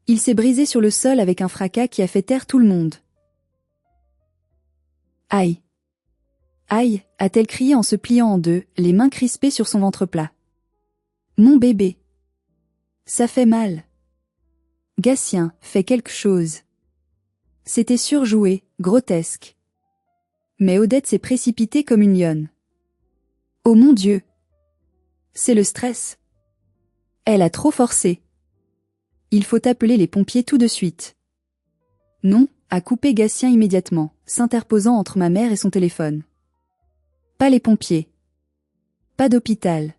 Il s'est brisé sur le sol avec un fracas qui a fait taire tout le monde. Aïe! Aïe! A-t-elle crié en se pliant en deux, les mains crispées sur son ventre plat. Mon bébé! Ça fait mal. Gatien, fais quelque chose. C'était surjoué, grotesque. Mais Odette s'est précipitée comme une lionne. Oh mon Dieu! C'est le stress. Elle a trop forcé. Il faut appeler les pompiers tout de suite. Non, a coupé Gatien immédiatement, s'interposant entre ma mère et son téléphone. Pas les pompiers. Pas d'hôpital.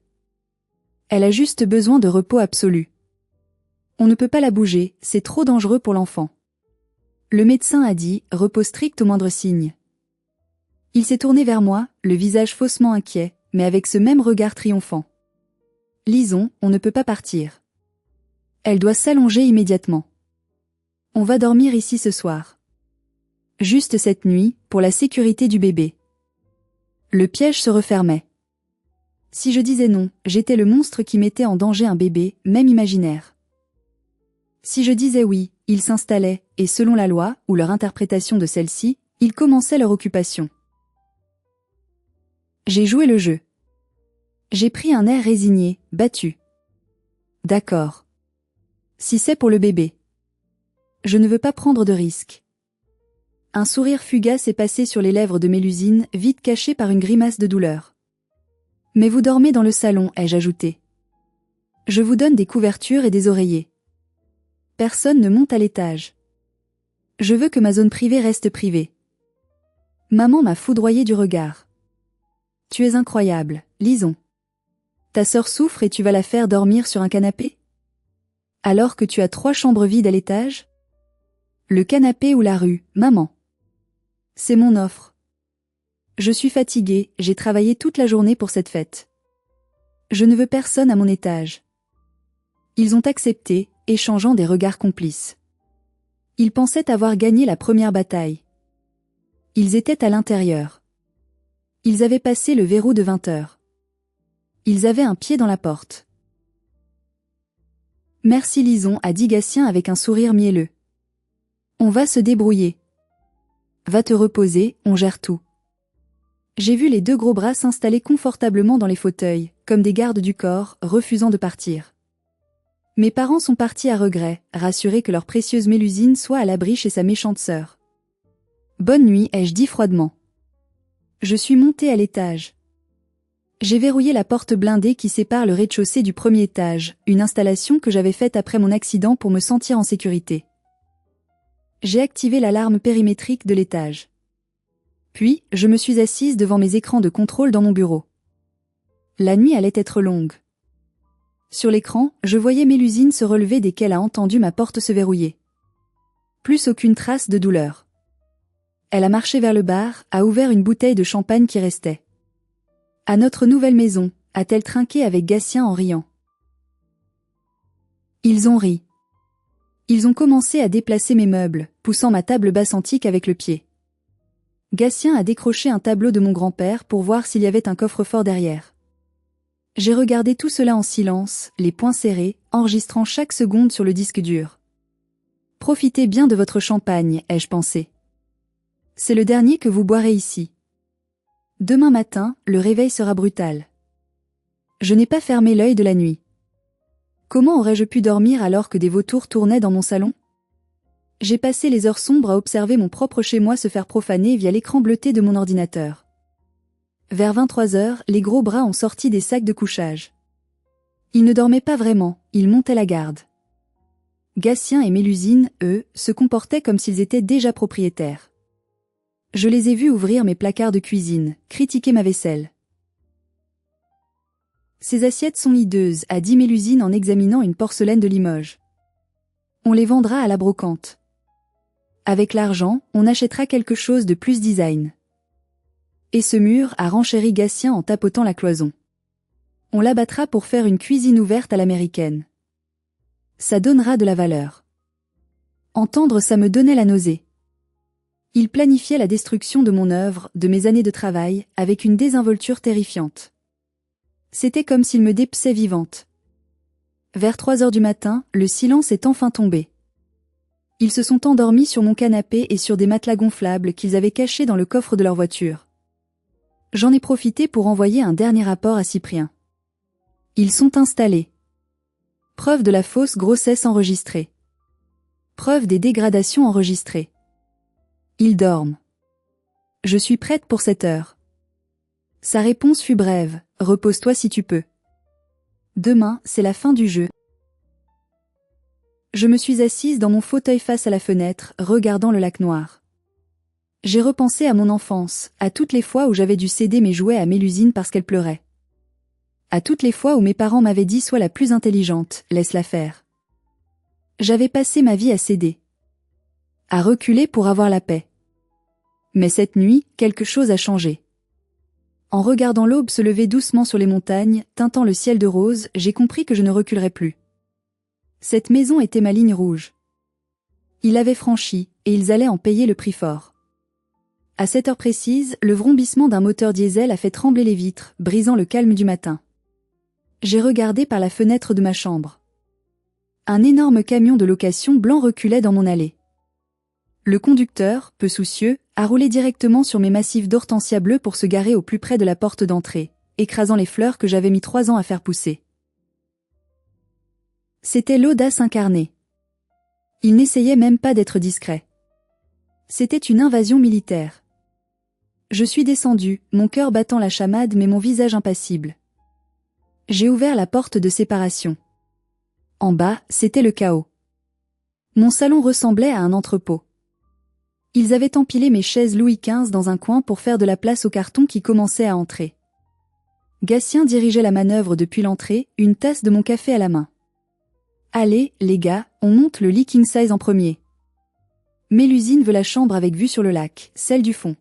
Elle a juste besoin de repos absolu. On ne peut pas la bouger, c'est trop dangereux pour l'enfant. Le médecin a dit, repos strict au moindre signe. Il s'est tourné vers moi, le visage faussement inquiet, mais avec ce même regard triomphant. Lison, on ne peut pas partir. Elle doit s'allonger immédiatement. On va dormir ici ce soir. Juste cette nuit, pour la sécurité du bébé. Le piège se refermait. Si je disais non, j'étais le monstre qui mettait en danger un bébé, même imaginaire. Si je disais oui, ils s'installaient, et selon la loi, ou leur interprétation de celle-ci, ils commençaient leur occupation. J'ai joué le jeu. J'ai pris un air résigné, battu. D'accord. Si c'est pour le bébé. Je ne veux pas prendre de risques. Un sourire fugace est passé sur les lèvres de Mélusine, vite caché par une grimace de douleur. Mais vous dormez dans le salon, ai-je ajouté. Je vous donne des couvertures et des oreillers. Personne ne monte à l'étage. Je veux que ma zone privée reste privée. Maman m'a foudroyé du regard. Tu es incroyable, Lison. Ta sœur souffre et tu vas la faire dormir sur un canapé? Alors que tu as 3 chambres vides à l'étage? Le canapé ou la rue, maman? C'est mon offre. Je suis fatiguée, j'ai travaillé toute la journée pour cette fête. Je ne veux personne à mon étage. Ils ont accepté, échangeant des regards complices. Ils pensaient avoir gagné la première bataille. Ils étaient à l'intérieur. Ils avaient passé le verrou de 20 heures. Ils avaient un pied dans la porte. Merci Lison, a dit Gatien avec un sourire mielleux. On va se débrouiller. Va te reposer, on gère tout. J'ai vu les 2 gros bras s'installer confortablement dans les fauteuils, comme des gardes du corps, refusant de partir. Mes parents sont partis à regret, rassurés que leur précieuse Mélusine soit à l'abri chez sa méchante sœur. Bonne nuit, ai-je dit froidement. Je suis montée à l'étage. J'ai verrouillé la porte blindée qui sépare le rez-de-chaussée du premier étage, une installation que j'avais faite après mon accident pour me sentir en sécurité. J'ai activé l'alarme périmétrique de l'étage. Puis, je me suis assise devant mes écrans de contrôle dans mon bureau. La nuit allait être longue. Sur l'écran, je voyais Mélusine se relever dès qu'elle a entendu ma porte se verrouiller. Plus aucune trace de douleur. Elle a marché vers le bar, a ouvert une bouteille de champagne qui restait. À notre nouvelle maison, a-t-elle trinqué avec Gatien en riant. Ils ont ri. Ils ont commencé à déplacer mes meubles, poussant ma table basse antique avec le pied. Gatien a décroché un tableau de mon grand-père pour voir s'il y avait un coffre-fort derrière. J'ai regardé tout cela en silence, les poings serrés, enregistrant chaque seconde sur le disque dur. Profitez bien de votre champagne, ai-je pensé. C'est le dernier que vous boirez ici. Demain matin, le réveil sera brutal. Je n'ai pas fermé l'œil de la nuit. Comment aurais-je pu dormir alors que des vautours tournaient dans mon salon? J'ai passé les heures sombres à observer mon propre chez-moi se faire profaner via l'écran bleuté de mon ordinateur. Vers 23 heures, les gros bras ont sorti des sacs de couchage. Ils ne dormaient pas vraiment, ils montaient la garde. Gatien et Mélusine, eux, se comportaient comme s'ils étaient déjà propriétaires. Je les ai vus ouvrir mes placards de cuisine, critiquer ma vaisselle. Ces assiettes sont hideuses, a dit Mélusine en examinant une porcelaine de Limoges. On les vendra à la brocante. Avec l'argent, on achètera quelque chose de plus design. Et ce mur, a renchéri Gatien en tapotant la cloison. On l'abattra pour faire une cuisine ouverte à l'américaine. Ça donnera de la valeur. Entendre ça me donnait la nausée. Il planifiait la destruction de mon œuvre, de mes années de travail, avec une désinvolture terrifiante. C'était comme s'il me dépeçait vivante. Vers 3 heures du matin, le silence est enfin tombé. Ils se sont endormis sur mon canapé et sur des matelas gonflables qu'ils avaient cachés dans le coffre de leur voiture. J'en ai profité pour envoyer un dernier rapport à Cyprien. Ils sont installés. Preuve de la fausse grossesse enregistrée. Preuve des dégradations enregistrées. Ils dorment. Je suis prête pour cette heure. Sa réponse fut brève, repose-toi si tu peux. Demain, c'est la fin du jeu. Je me suis assise dans mon fauteuil face à la fenêtre, regardant le lac noir. J'ai repensé à mon enfance, à toutes les fois où j'avais dû céder mes jouets à Mélusine parce qu'elle pleurait. À toutes les fois où mes parents m'avaient dit sois la plus intelligente, laisse-la faire. J'avais passé ma vie à céder. À reculer pour avoir la paix. Mais cette nuit, quelque chose a changé. En regardant l'aube se lever doucement sur les montagnes, teintant le ciel de rose, j'ai compris que je ne reculerais plus. Cette maison était ma ligne rouge. Ils l'avaient franchie, et ils allaient en payer le prix fort. À cette heure précise, le vrombissement d'un moteur diesel a fait trembler les vitres, brisant le calme du matin. J'ai regardé par la fenêtre de ma chambre. Un énorme camion de location blanc reculait dans mon allée. Le conducteur, peu soucieux, a roulé directement sur mes massifs d'hortensia bleus pour se garer au plus près de la porte d'entrée, écrasant les fleurs que j'avais mis 3 ans à faire pousser. C'était l'audace incarnée. Il n'essayait même pas d'être discret. C'était une invasion militaire. Je suis descendue, mon cœur battant la chamade mais mon visage impassible. J'ai ouvert la porte de séparation. En bas, c'était le chaos. Mon salon ressemblait à un entrepôt. Ils avaient empilé mes chaises Louis XV dans un coin pour faire de la place aux cartons qui commençaient à entrer. Gatien dirigeait la manœuvre depuis l'entrée, une tasse de mon café à la main. Allez, les gars, on monte le lit king size en premier. Mélusine veut la chambre avec vue sur le lac, celle du fond.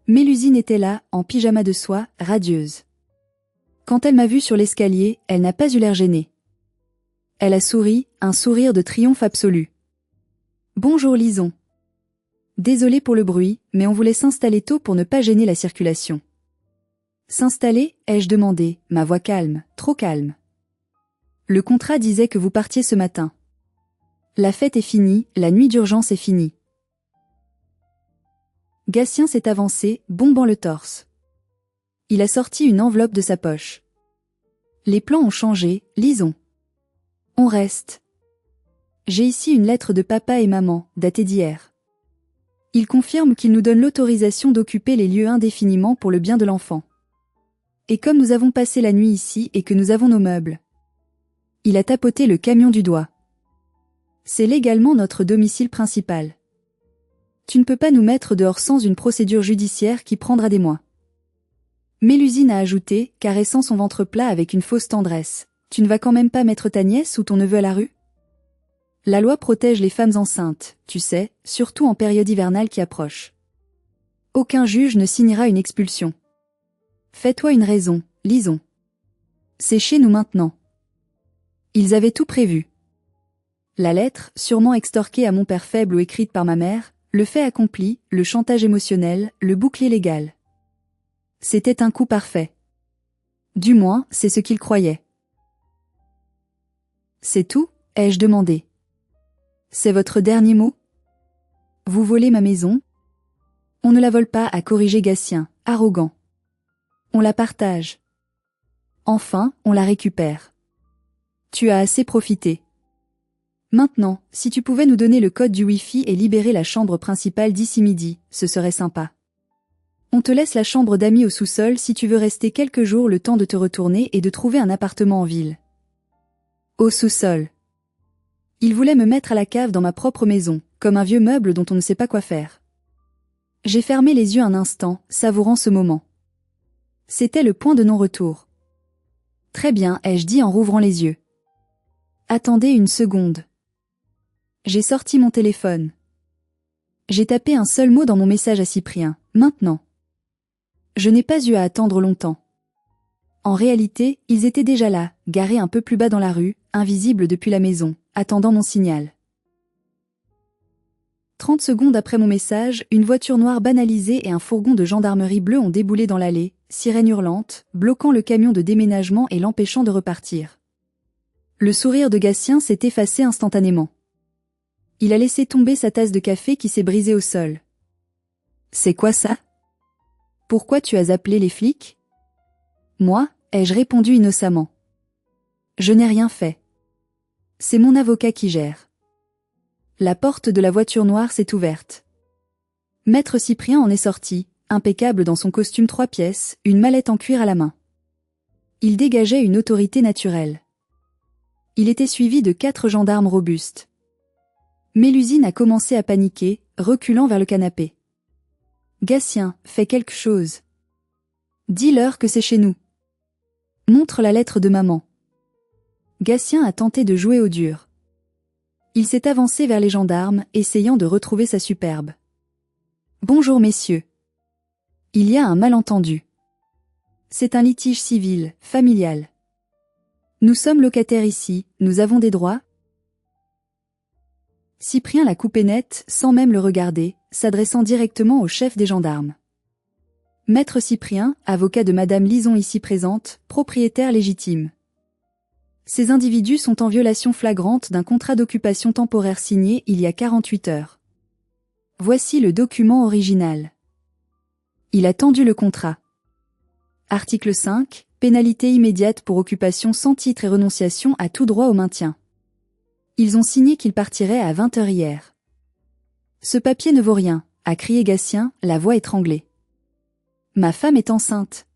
Mélusine était là, en pyjama de soie, radieuse. Quand elle m'a vue sur l'escalier, elle n'a pas eu l'air gênée. Elle a souri, un sourire de triomphe absolu. Bonjour Lison. Désolée pour le bruit, mais on voulait s'installer tôt pour ne pas gêner la circulation. S'installer, ai-je demandé, ma voix calme, trop calme. Le contrat disait que vous partiez ce matin. La fête est finie, la nuit d'urgence est finie. Gatien s'est avancé, bombant le torse. Il a sorti une enveloppe de sa poche. Les plans ont changé, lisons. On reste. J'ai ici une lettre de papa et maman, datée d'hier. Ils confirment qu'ils nous donnent l'autorisation d'occuper les lieux indéfiniment pour le bien de l'enfant. Et comme nous avons passé la nuit ici et que nous avons nos meubles. Il a tapoté le camion du doigt. C'est légalement notre domicile principal. Tu ne peux pas nous mettre dehors sans une procédure judiciaire qui prendra des mois. Mélusine a ajouté, caressant son ventre plat avec une fausse tendresse. Tu ne vas quand même pas mettre ta nièce ou ton neveu à la rue? La loi protège les femmes enceintes, tu sais, surtout en période hivernale qui approche. Aucun juge ne signera une expulsion. Fais-toi une raison, lisons. C'est chez nous maintenant. Ils avaient tout prévu. La lettre, sûrement extorquée à mon père faible ou écrite par ma mère, le fait accompli, le chantage émotionnel, le bouclier légal. C'était un coup parfait. Du moins, c'est ce qu'il croyait. C'est tout, ai-je demandé. C'est votre dernier mot? Vous volez ma maison? On ne la vole pas, a corrigé Gatien, arrogant. On la partage. Enfin, on la récupère. Tu as assez profité. Maintenant, si tu pouvais nous donner le code du Wi-Fi et libérer la chambre principale d'ici midi, ce serait sympa. On te laisse la chambre d'amis au sous-sol si tu veux rester quelques jours le temps de te retourner et de trouver un appartement en ville. Au sous-sol. Il voulait me mettre à la cave dans ma propre maison, comme un vieux meuble dont on ne sait pas quoi faire. J'ai fermé les yeux un instant, savourant ce moment. C'était le point de non-retour. Très bien, ai-je dit en rouvrant les yeux. Attendez une seconde. J'ai sorti mon téléphone. J'ai tapé un seul mot dans mon message à Cyprien, maintenant. Je n'ai pas eu à attendre longtemps. En réalité, ils étaient déjà là, garés un peu plus bas dans la rue, invisibles depuis la maison, attendant mon signal. 30 secondes après mon message, une voiture noire banalisée et un fourgon de gendarmerie bleue ont déboulé dans l'allée, sirène hurlante, bloquant le camion de déménagement et l'empêchant de repartir. Le sourire de Gatien s'est effacé instantanément. Il a laissé tomber sa tasse de café qui s'est brisée au sol. C'est quoi ça? Pourquoi tu as appelé les flics? Moi, ai-je répondu innocemment. Je n'ai rien fait. C'est mon avocat qui gère. La porte de la voiture noire s'est ouverte. Maître Cyprien en est sorti, impeccable dans son costume 3 pièces, une mallette en cuir à la main. Il dégageait une autorité naturelle. Il était suivi de 4 gendarmes robustes. Mélusine a commencé à paniquer, reculant vers le canapé. Gatien, fais quelque chose. Dis-leur que c'est chez nous. Montre la lettre de maman. Gatien a tenté de jouer au dur. Il s'est avancé vers les gendarmes, essayant de retrouver sa superbe. Bonjour messieurs. Il y a un malentendu. C'est un litige civil, familial. Nous sommes locataires ici, nous avons des droits. Cyprien l'a coupé net, sans même le regarder, s'adressant directement au chef des gendarmes. Maître Cyprien, avocat de Madame Lison ici présente, propriétaire légitime. Ces individus sont en violation flagrante d'un contrat d'occupation temporaire signé il y a 48 heures. Voici le document original. Il a tendu le contrat. Article 5, pénalité immédiate pour occupation sans titre et renonciation à tout droit au maintien. Ils ont signé qu'ils partiraient à 20 heures hier. Ce papier ne vaut rien, a crié Gatien, la voix étranglée. Ma femme est enceinte.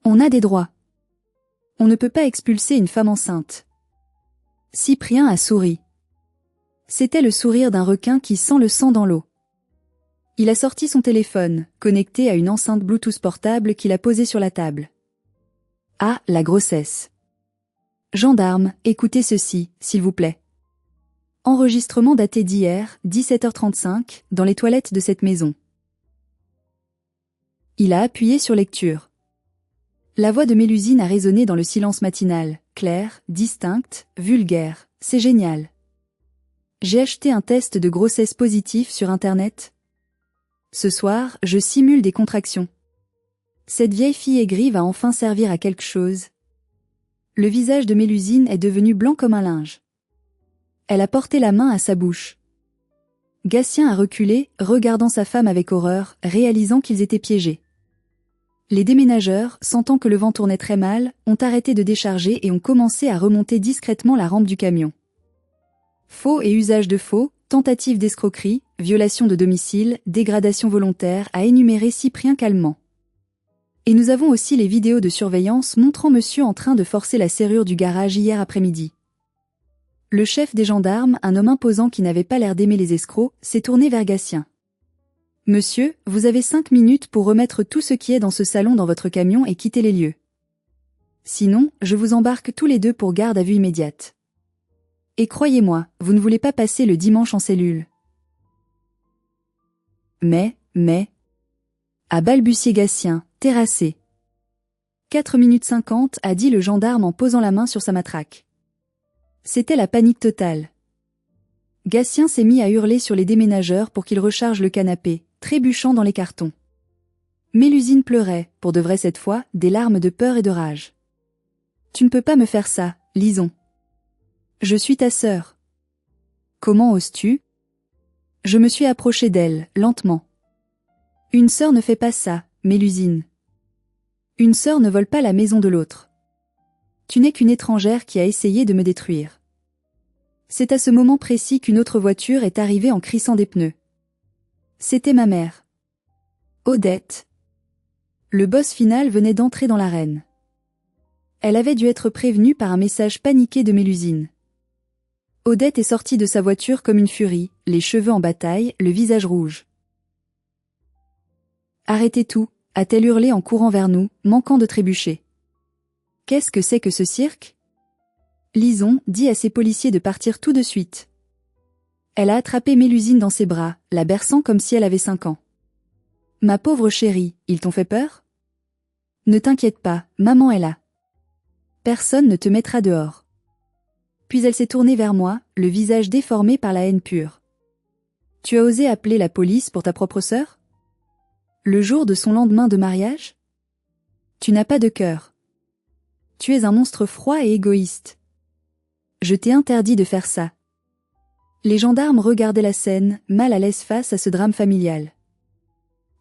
On a des droits. On ne peut pas expulser une femme enceinte. Cyprien a souri. C'était le sourire d'un requin qui sent le sang dans l'eau. Il a sorti son téléphone, connecté à une enceinte Bluetooth portable qu'il a posée sur la table. Ah, la grossesse. Gendarme, écoutez ceci, s'il vous plaît. Enregistrement daté d'hier, 17h35, dans les toilettes de cette maison. Il a appuyé sur lecture. La voix de Mélusine a résonné dans le silence matinal, claire, distincte, vulgaire. C'est génial. J'ai acheté un test de grossesse positif sur Internet. Ce soir, je simule des contractions. Cette vieille fille aigrie va enfin servir à quelque chose. Le visage de Mélusine est devenu blanc comme un linge. Elle a porté la main à sa bouche. Gatien a reculé, regardant sa femme avec horreur, réalisant qu'ils étaient piégés. Les déménageurs, sentant que le vent tournait très mal, ont arrêté de décharger et ont commencé à remonter discrètement la rampe du camion. Faux et usage de faux, tentative d'escroquerie, violation de domicile, dégradation volontaire, a énuméré Cyprien calmement. Et nous avons aussi les vidéos de surveillance montrant monsieur en train de forcer la serrure du garage hier après-midi. Le chef des gendarmes, un homme imposant qui n'avait pas l'air d'aimer les escrocs, s'est tourné vers Gatien. Monsieur, vous avez 5 minutes pour remettre tout ce qui est dans ce salon dans votre camion et quitter les lieux. Sinon, je vous embarque tous les deux pour garde à vue immédiate. Et croyez-moi, vous ne voulez pas passer le dimanche en cellule. Mais, a balbutié Gatien, terrassé. 4 minutes 50, a dit le gendarme en posant la main sur sa matraque. C'était la panique totale. Gatien s'est mis à hurler sur les déménageurs pour qu'ils rechargent le canapé, trébuchant dans les cartons. Mélusine pleurait, pour de vrai cette fois, des larmes de peur et de rage. Tu ne peux pas me faire ça, Lison. Je suis ta sœur. Comment oses-tu? Je me suis approché d'elle, lentement. Une sœur ne fait pas ça, Mélusine. Une sœur ne vole pas la maison de l'autre. Tu n'es qu'une étrangère qui a essayé de me détruire. C'est à ce moment précis qu'une autre voiture est arrivée en crissant des pneus. C'était ma mère. Odette. Le boss final venait d'entrer dans l'arène. Elle avait dû être prévenue par un message paniqué de Mélusine. Odette est sortie de sa voiture comme une furie, les cheveux en bataille, le visage rouge. Arrêtez tout, a-t-elle hurlé en courant vers nous, manquant de trébucher. Qu'est-ce que c'est que ce cirque? Lison dit à ses policiers de partir tout de suite. Elle a attrapé Mélusine dans ses bras, la berçant comme si elle avait 5 ans. Ma pauvre chérie, ils t'ont fait peur? Ne t'inquiète pas, maman est là. Personne ne te mettra dehors. Puis elle s'est tournée vers moi, le visage déformé par la haine pure. Tu as osé appeler la police pour ta propre sœur? Le jour de son lendemain de mariage? Tu n'as pas de cœur. Tu es un monstre froid et égoïste. Je t'ai interdit de faire ça. Les gendarmes regardaient la scène, mal à l'aise face à ce drame familial.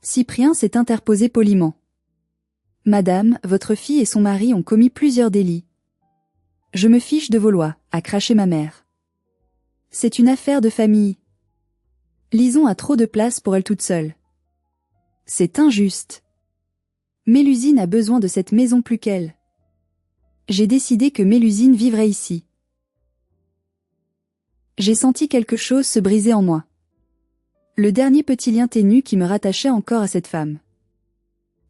Cyprien s'est interposé poliment. Madame, votre fille et son mari ont commis plusieurs délits. Je me fiche de vos lois, a craché ma mère. C'est une affaire de famille. Lison a trop de place pour elle toute seule. C'est injuste. Mélusine a besoin de cette maison plus qu'elle. J'ai décidé que Mélusine vivrait ici. J'ai senti quelque chose se briser en moi. Le dernier petit lien ténu qui me rattachait encore à cette femme.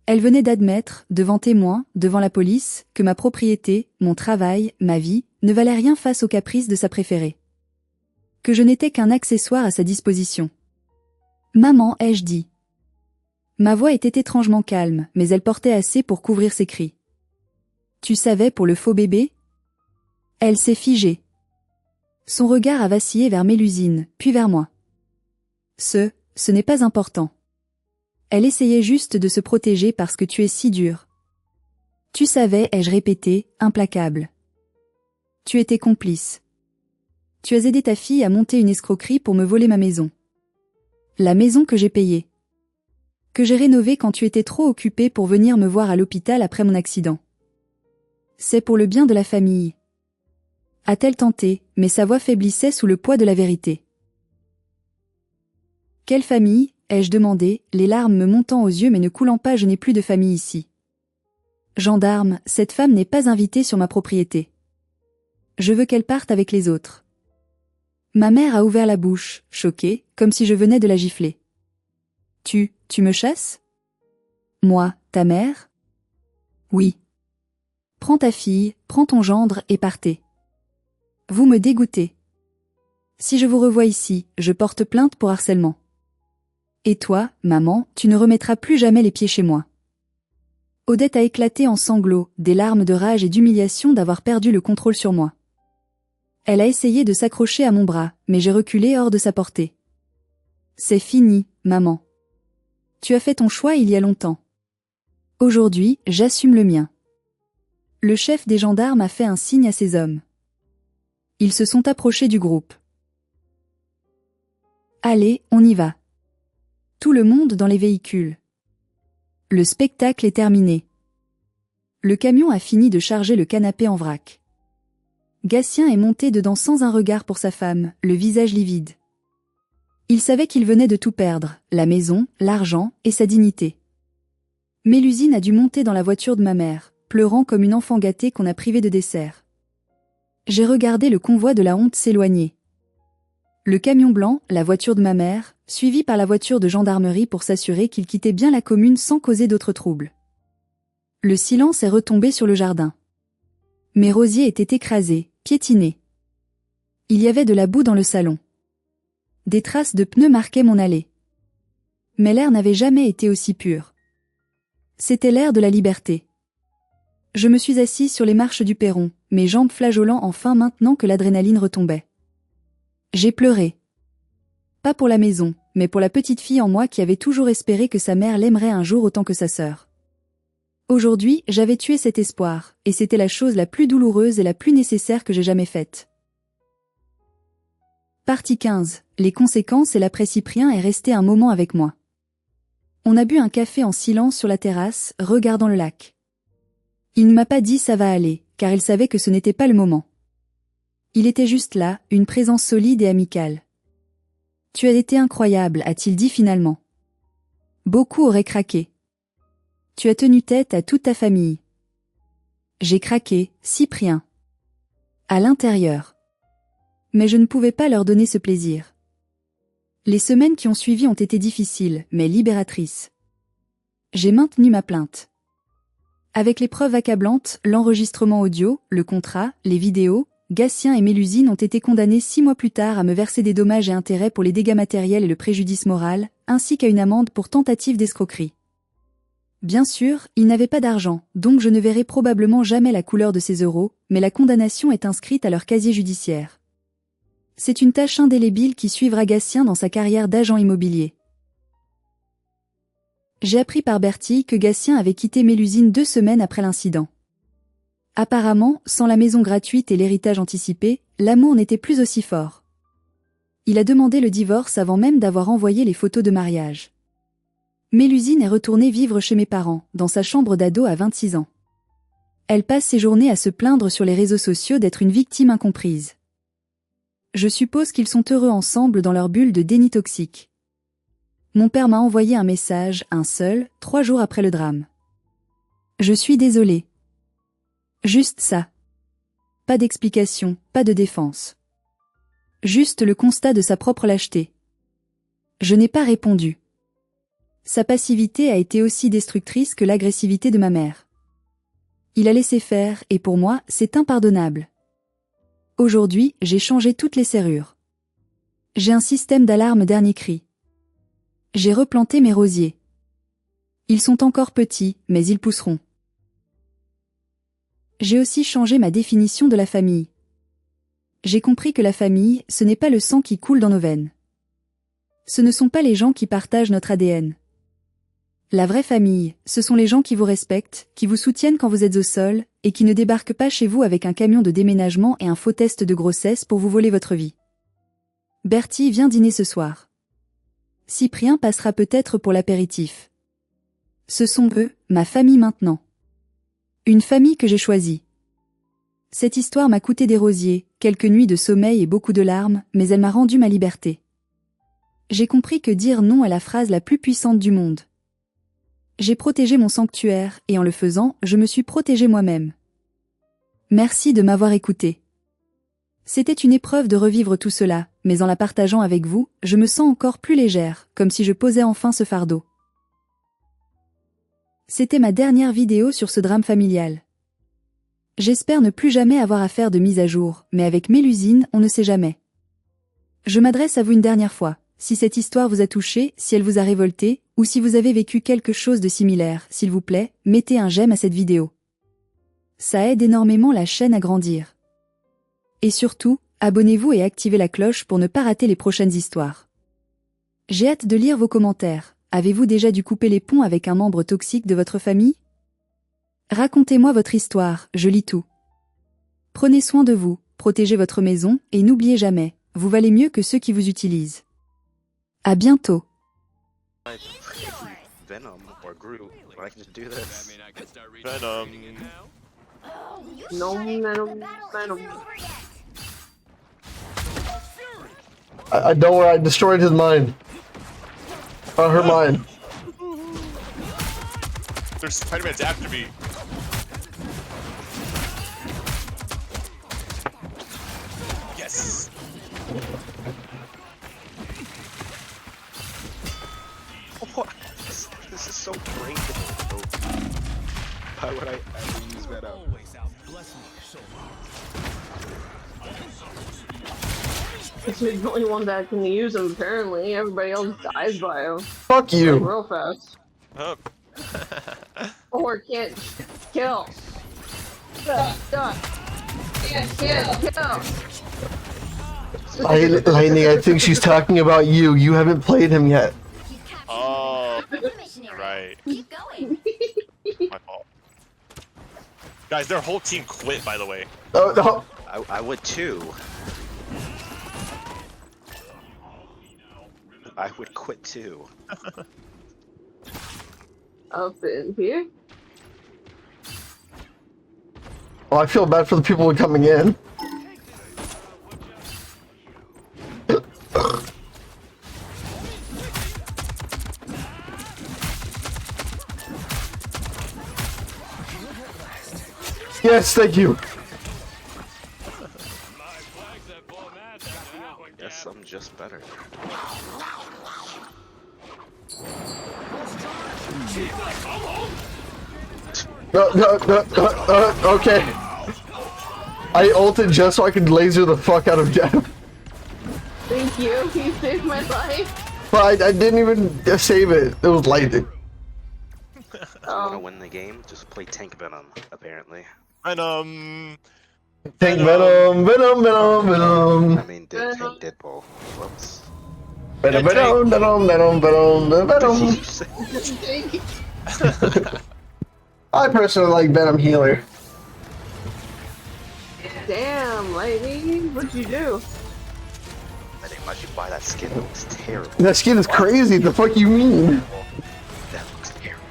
Elle venait d'admettre, devant témoins, devant la police, que ma propriété, mon travail, ma vie, ne valaient rien face aux caprices de sa préférée. Que je n'étais qu'un accessoire à sa disposition. Maman, ai-je dit. Ma voix était étrangement calme, mais elle portait assez pour couvrir ses cris. Tu savais pour le faux bébé? Elle s'est figée. Son regard a vacillé vers Mélusine, puis vers moi. Ce n'est pas important. Elle essayait juste de se protéger parce que tu es si dur. Tu savais, ai-je répété, implacable. Tu étais complice. Tu as aidé ta fille à monter une escroquerie pour me voler ma maison. La maison que j'ai payée. Que j'ai rénovée quand tu étais trop occupée pour venir me voir à l'hôpital après mon accident. C'est pour le bien de la famille. A-t-elle tenté, mais sa voix faiblissait sous le poids de la vérité. Quelle famille, ai-je demandé, les larmes me montant aux yeux mais ne coulant pas, je n'ai plus de famille ici. Gendarme, cette femme n'est pas invitée sur ma propriété. Je veux qu'elle parte avec les autres. Ma mère a ouvert la bouche, choquée, comme si je venais de la gifler. Tu me chasses? Moi, ta mère? Oui. Prends ta fille, prends ton gendre et partez. Vous me dégoûtez. Si je vous revois ici, je porte plainte pour harcèlement. Et toi, maman, tu ne remettras plus jamais les pieds chez moi. Odette a éclaté en sanglots, des larmes de rage et d'humiliation d'avoir perdu le contrôle sur moi. Elle a essayé de s'accrocher à mon bras, mais j'ai reculé hors de sa portée. C'est fini, maman. Tu as fait ton choix il y a longtemps. Aujourd'hui, j'assume le mien. Le chef des gendarmes a fait un signe à ses hommes. Ils se sont approchés du groupe. Allez, on y va. Tout le monde dans les véhicules. Le spectacle est terminé. Le camion a fini de charger le canapé en vrac. Gatien est monté dedans sans un regard pour sa femme, le visage livide. Il savait qu'il venait de tout perdre, la maison, l'argent et sa dignité. Mélusine a dû monter dans la voiture de ma mère, pleurant comme une enfant gâtée qu'on a privée de dessert. J'ai regardé le convoi de la honte s'éloigner. Le camion blanc, la voiture de ma mère, suivi par la voiture de gendarmerie pour s'assurer qu'il quittait bien la commune sans causer d'autres troubles. Le silence est retombé sur le jardin. Mes rosiers étaient écrasés, piétinés. Il y avait de la boue dans le salon. Des traces de pneus marquaient mon allée. Mais l'air n'avait jamais été aussi pur. C'était l'air de la liberté. Je me suis assise sur les marches du perron, mes jambes flageolant enfin maintenant que l'adrénaline retombait. J'ai pleuré. Pas pour la maison, mais pour la petite fille en moi qui avait toujours espéré que sa mère l'aimerait un jour autant que sa sœur. Aujourd'hui, j'avais tué cet espoir, et c'était la chose la plus douloureuse et la plus nécessaire que j'ai jamais faite. Partie 15. Les conséquences et l'après Cyprien est resté un moment avec moi. On a bu un café en silence sur la terrasse, regardant le lac. Il ne m'a pas dit ça va aller, car il savait que ce n'était pas le moment. Il était juste là, une présence solide et amicale. Tu as été incroyable, a-t-il dit finalement. Beaucoup auraient craqué. Tu as tenu tête à toute ta famille. J'ai craqué, Cyprien. À l'intérieur. Mais je ne pouvais pas leur donner ce plaisir. Les semaines qui ont suivi ont été difficiles, mais libératrices. J'ai maintenu ma plainte. Avec les preuves accablantes, l'enregistrement audio, le contrat, les vidéos, Gatien et Mélusine ont été condamnés 6 mois plus tard à me verser des dommages et intérêts pour les dégâts matériels et le préjudice moral, ainsi qu'à une amende pour tentative d'escroquerie. Bien sûr, ils n'avaient pas d'argent, donc je ne verrai probablement jamais la couleur de ces euros, mais la condamnation est inscrite à leur casier judiciaire. C'est une tâche indélébile qui suivra Gatien dans sa carrière d'agent immobilier. J'ai appris par Bertie que Gatien avait quitté Mélusine 2 semaines après l'incident. Apparemment, sans la maison gratuite et l'héritage anticipé, l'amour n'était plus aussi fort. Il a demandé le divorce avant même d'avoir envoyé les photos de mariage. Mélusine est retournée vivre chez mes parents, dans sa chambre d'ado à 26 ans. Elle passe ses journées à se plaindre sur les réseaux sociaux d'être une victime incomprise. Je suppose qu'ils sont heureux ensemble dans leur bulle de déni toxique. Mon père m'a envoyé un message, un seul, 3 jours après le drame. Je suis désolée. Juste ça. Pas d'explication, pas de défense. Juste le constat de sa propre lâcheté. Je n'ai pas répondu. Sa passivité a été aussi destructrice que l'agressivité de ma mère. Il a laissé faire, et pour moi, c'est impardonnable. Aujourd'hui, j'ai changé toutes les serrures. J'ai un système d'alarme dernier cri. J'ai replanté mes rosiers. Ils sont encore petits, mais ils pousseront. J'ai aussi changé ma définition de la famille. J'ai compris que la famille, ce n'est pas le sang qui coule dans nos veines. Ce ne sont pas les gens qui partagent notre ADN. La vraie famille, ce sont les gens qui vous respectent, qui vous soutiennent quand vous êtes au sol, et qui ne débarquent pas chez vous avec un camion de déménagement et un faux test de grossesse pour vous voler votre vie. Bertie vient dîner ce soir. Cyprien passera peut-être pour l'apéritif. Ce sont eux, ma famille maintenant. Une famille que j'ai choisie. Cette histoire m'a coûté des rosiers, quelques nuits de sommeil et beaucoup de larmes, mais elle m'a rendu ma liberté. J'ai compris que dire non est la phrase la plus puissante du monde. J'ai protégé mon sanctuaire, et en le faisant, je me suis protégé moi-même. Merci de m'avoir écouté. C'était une épreuve de revivre tout cela, mais en la partageant avec vous, je me sens encore plus légère, comme si je posais enfin ce fardeau. C'était ma dernière vidéo sur ce drame familial. J'espère ne plus jamais avoir à faire de mise à jour, mais avec Mélusine, on ne sait jamais. Je m'adresse à vous une dernière fois. Si cette histoire vous a touché, si elle vous a révolté, ou si vous avez vécu quelque chose de similaire, s'il vous plaît, mettez un j'aime à cette vidéo. Ça aide énormément la chaîne à grandir. Et surtout, abonnez-vous et activez la cloche pour ne pas rater les prochaines histoires. J'ai hâte de lire vos commentaires. Avez-vous déjà dû couper les ponts avec un membre toxique de votre famille? Racontez-moi votre histoire, je lis tout. Prenez soin de vous, protégez votre maison, et n'oubliez jamais, vous valez mieux que ceux qui vous utilisent. À bientôt. Venom or Groot, but I can just do this. Venom. No, Venom. I don't worry, I destroyed his mind. Her mind. There's Spider-Man's after me. Yes. What? This is so great. Why would I ever use Venom? He's the only one that can use him, apparently. Everybody else dies by him. Fuck Like, you. real fast. Oh. Or can't kill. Duh. Can't kill. Lightning, I think she's talking about you. You haven't played him yet. Oh. Right. Keep going. My fault. Guys, their whole team quit, by the way. Oh, no. I would too. I would quit too. Up in here. Well, I feel bad for the people coming in. Yes, thank you. Guess I'm just better. No, okay. I ulted just so I could laser the fuck out of Jeff. Thank you. He saved my life. But I didn't even save it. It was lightning. Want to win the game? Just play Tank Venom, apparently. Venom. Tank Venom, Venom, Venom, Venom. I mean, Tank Deadpool. Whoops. Venom, Venom, Venom, Venom, Venom, Venom. I personally like Venom Healer. Damn, Lightning. What'd you do? I didn't let you buy that skin. It looks terrible. That skin is crazy. The fuck you mean? That looks terrible.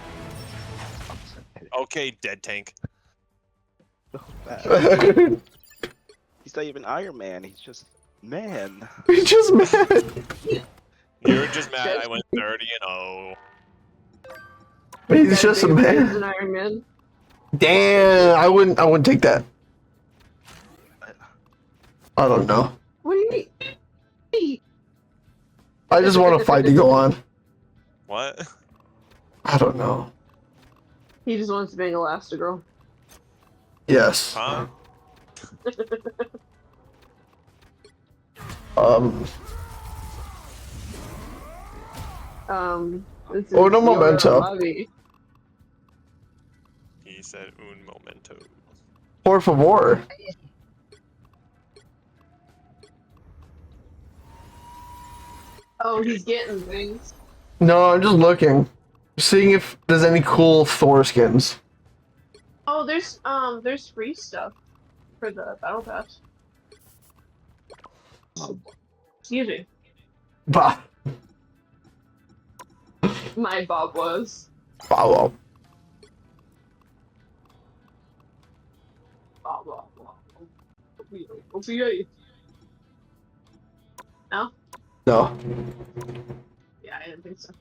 Okay, dead tank. He's not even Iron Man. He's just man. He's just mad. You're just mad I went 30-0. He's just a He's man. an Iron Man. Damn, I wouldn't take that. I don't know. What do you mean? I just want a fight to go on. What? I don't know. He just wants to be an Elastigirl. Yes. Huh? This is Oh, no Yoro memento. Lobby. He said un momento. Por favor. Oh, he's getting things. No, I'm just looking. Seeing if there's any cool Thor skins. Oh, there's free stuff for the battle pass. Excuse me. Bah. My Bob was. Wow. Bob. Okay. No? No. Yeah, I didn't think so.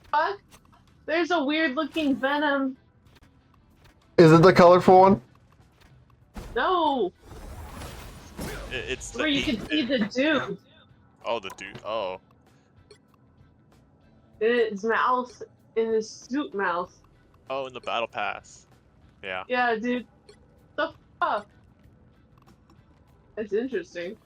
What? There's a weird looking Venom. Is it the colorful one? No! It's the Where you can see the dude. Oh, the dude. Oh. In his mouth. In his suit mouth. Oh, in the battle pass. Yeah. Yeah, dude. The fuck? That's interesting.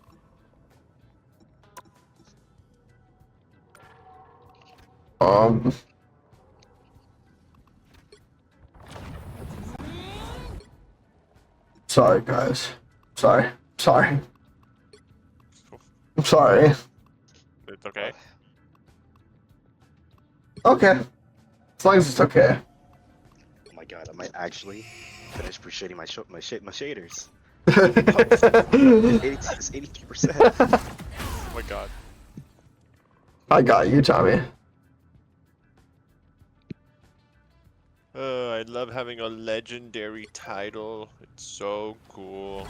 Sorry, guys. Sorry. I'm sorry. It's okay. Okay. As long as it's okay. Oh my god, I might actually finish shading my shaders. It's 83%. Oh my god. I got you, Tommy. I love having a legendary title. It's so cool.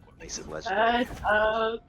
What makes it legendary? Shut up.